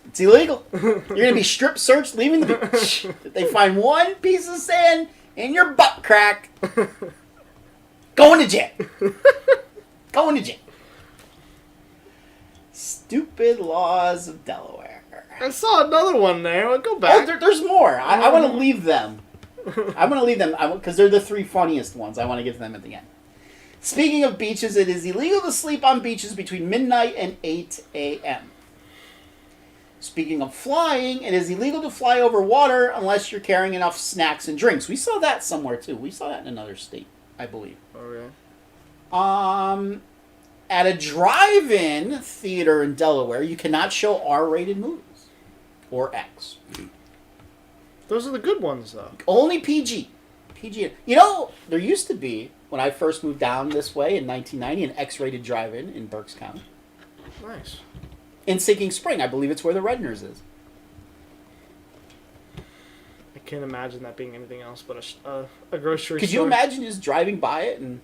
It's illegal. You're going to be strip searched leaving the beach. If they find one piece of sand in your butt crack, going to jail. Going to jail. Stupid laws of Delaware. I saw another one there. I'll go back. Oh, there's more. I want to leave them. I'm going to leave them because they're the 3 funniest ones. I want to get to them at the end. Speaking of beaches, it is illegal to sleep on beaches between midnight and 8 a.m. Speaking of flying, it is illegal to fly over water unless you're carrying enough snacks and drinks. We saw that somewhere too. We saw that in another state, I believe. Okay. At a drive-in theater in Delaware, you cannot show R-rated movies or X. Those are the good ones, though. Only PG. PG. You know, there used to be, when I first moved down this way in 1990, an X-rated drive-in in Berks County. Nice. In Sinking Spring. I believe it's where the Redners is. I can't imagine that being anything else but a grocery store. Could you imagine just driving by it and...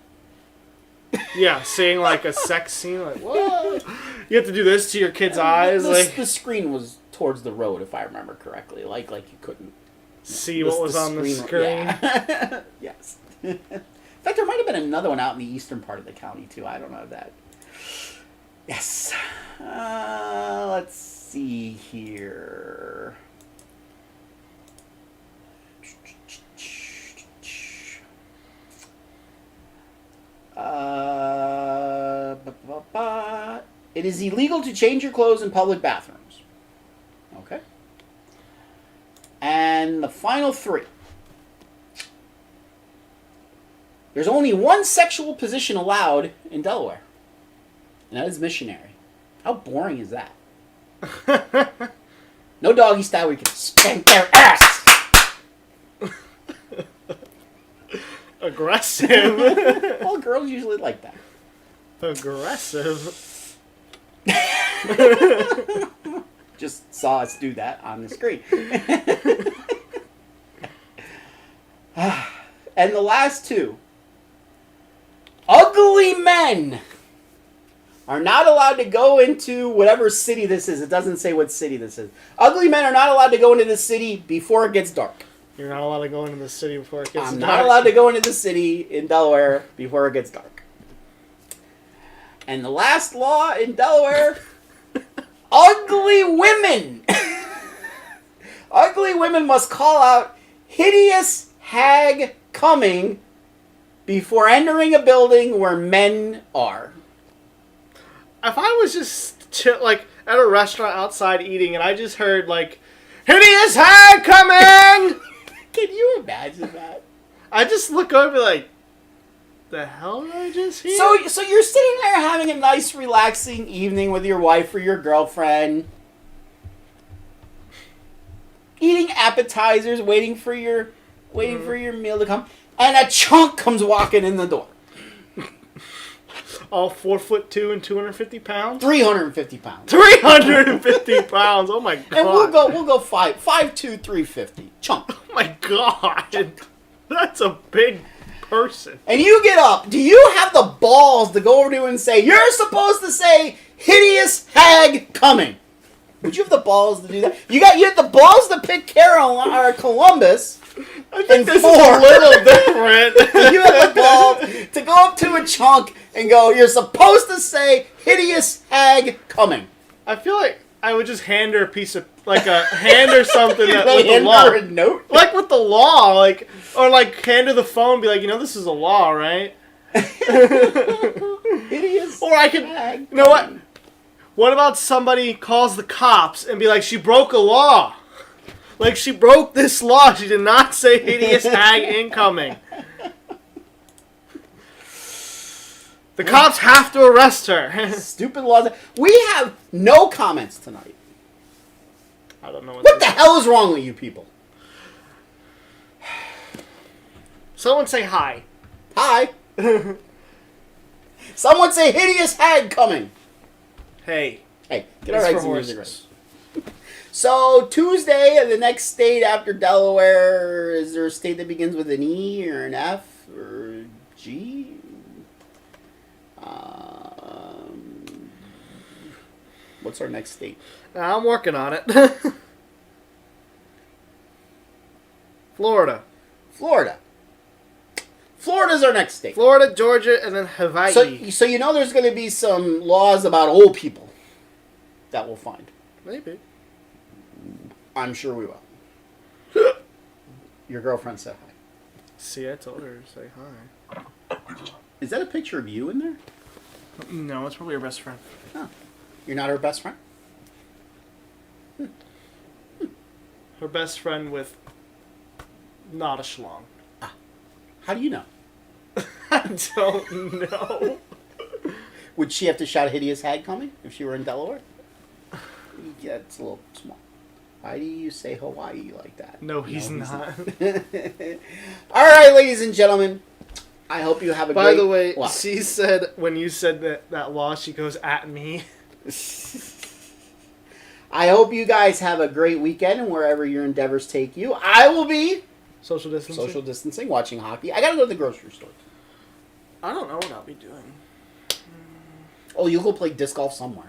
Yeah, seeing like a sex scene, like, what? You have to do this to your kid's eyes. The screen was towards the road, if I remember correctly. Like you couldn't See what was on the screen. Yeah. Yes. In fact, there might have been another one out in the eastern part of the county, too. I don't know that. Yes. Let's see here. It is illegal to change your clothes in public bathrooms. Okay. And the final three. There's only one sexual position allowed in Delaware. And that is missionary. How boring is that? No doggy style where you can spank their ass. Aggressive. All girls usually like that. Aggressive. Just saw us do that on the screen. And the last two. Ugly men are not allowed to go into whatever city this is. It doesn't say what city this is. Ugly men are not allowed to go into the city before it gets dark. You're not allowed to go into the city before it gets dark. I'm not allowed to go into the city in Delaware before it gets dark. And the last law in Delaware, ugly women. Ugly women must call out hideous hag coming before entering a building where men are. If I was just like at a restaurant outside eating and I just heard like hideous hag coming, Can you imagine that? I just look over and be like, the hell did I just hear? So you're sitting there having a nice relaxing evening with your wife or your girlfriend, eating appetizers, waiting for your meal to come, and a chunk comes walking in the door. All 4'2" and 250 pounds. 350 pounds. 350 pounds. Oh my god. And we'll go 5'2", 350 chunk. Oh my god. That's a big person. And you get up. Do you have the balls to go over to him and say, "You're supposed to say hideous hag coming"? Would you have the balls to do that? You have the balls to pick Carolina or Columbus. I think this four. is a little different. You have the balls to go up to a chunk and go, "You're supposed to say hideous hag coming." I feel like I would just hand her a piece of, like a hand or something that, with the Hand law. her a note. Like with the law, like, or like hand her the phone and be like, this is a law, right? Hideous Or I could, hag. you know what? What about somebody calls the cops and be like, she broke a law. Like, she broke this law. She did not say hideous hag incoming. The cops have to arrest her. Stupid laws. We have no comments tonight. I don't know What the hell is wrong with you people? Someone say hi. Hi. Someone say hideous hag coming. Hey. Hey, get our It's rights for and music horses. right. So, Tuesday, the next state after Delaware, is there a state that begins with an E or an F or G? What's our next state? I'm working on it. Florida. Florida's our next state. Florida, Georgia, and then Hawaii. So you know there's going to be some laws about old people that we'll find. Maybe. I'm sure we will. Your girlfriend said hi. See, I told her to say hi. Is that a picture of you in there? No, it's probably her best friend. Huh. You're not her best friend? Her best friend with not a schlong. How do you know? I don't know. Would she have to shout hideous hag coming if she were in Delaware? Yeah, it's a little small. Why do you say Hawaii like that? No, he's not. All right, ladies and gentlemen. I hope you have a By great... the way, What? she said, when you said that law, she goes, at me. I hope you guys have a great weekend and wherever your endeavors take you. I will be Social distancing? watching hockey. I gotta go to the grocery store. I don't know what I'll be doing. Oh, you'll go play disc golf somewhere.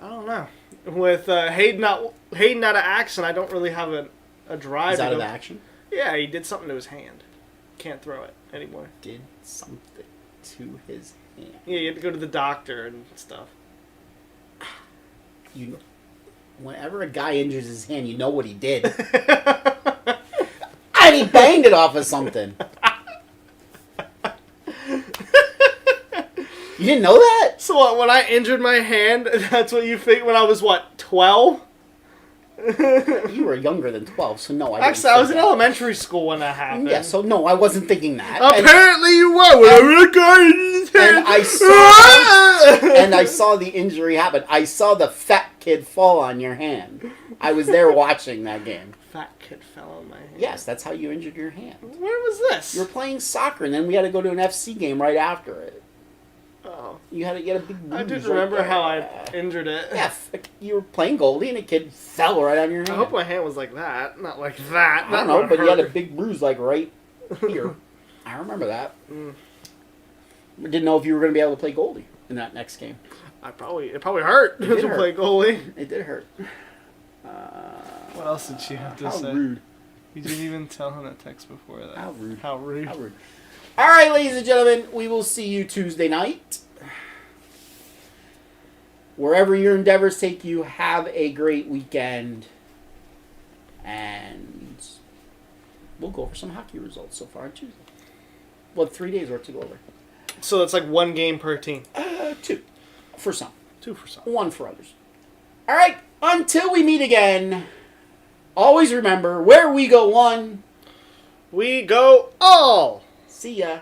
I don't know. With Hayden out of action, I don't really have a drive. He's out of action? Yeah, he did something to his hand. Can't throw it anymore. Did something to his hand. Yeah, you had to go to the doctor and stuff. Whenever a guy injures his hand, you know what he did. And he banged it off of something. You didn't know that? So what, when I injured my hand, that's what you think when I was, 12? You were younger than 12, so no, I didn't. Actually, I was in elementary school when that happened. Yeah, so no, I wasn't thinking that. Apparently you were. Whenever a guy injured his hand. And I saw the injury happen. I saw the fat kid fall on your hand. I was there watching that game. Fat kid fell on my hand. Yes, that's how you injured your hand. Where was this? You were playing soccer, and then we had to go to an FC game right after it. Oh. You had to get a big bruise. I didn't right remember there. how I injured it. Yeah, you were playing goalie, and a kid fell right on your hand. I hope my hand was like that, not like that. I don't know, but you had a big bruise like right here. I remember that. Didn't know if you were going to be able to play goalie in that next game. It probably hurt It did to hurt. play goalie. It did hurt. What else did she have to How say? rude. You didn't even tell him that text before that. How rude. How rude. How rude. All right, ladies and gentlemen, we will see you Tuesday night. Wherever your endeavors take you, have a great weekend. And we'll go over some hockey results so far on Tuesday. Well, 3 days worth to go over. So it's like one game per team. 2 for some. 2 for some. 1 for others. All right, until we meet again, always remember, where we go one, We go all. see ya.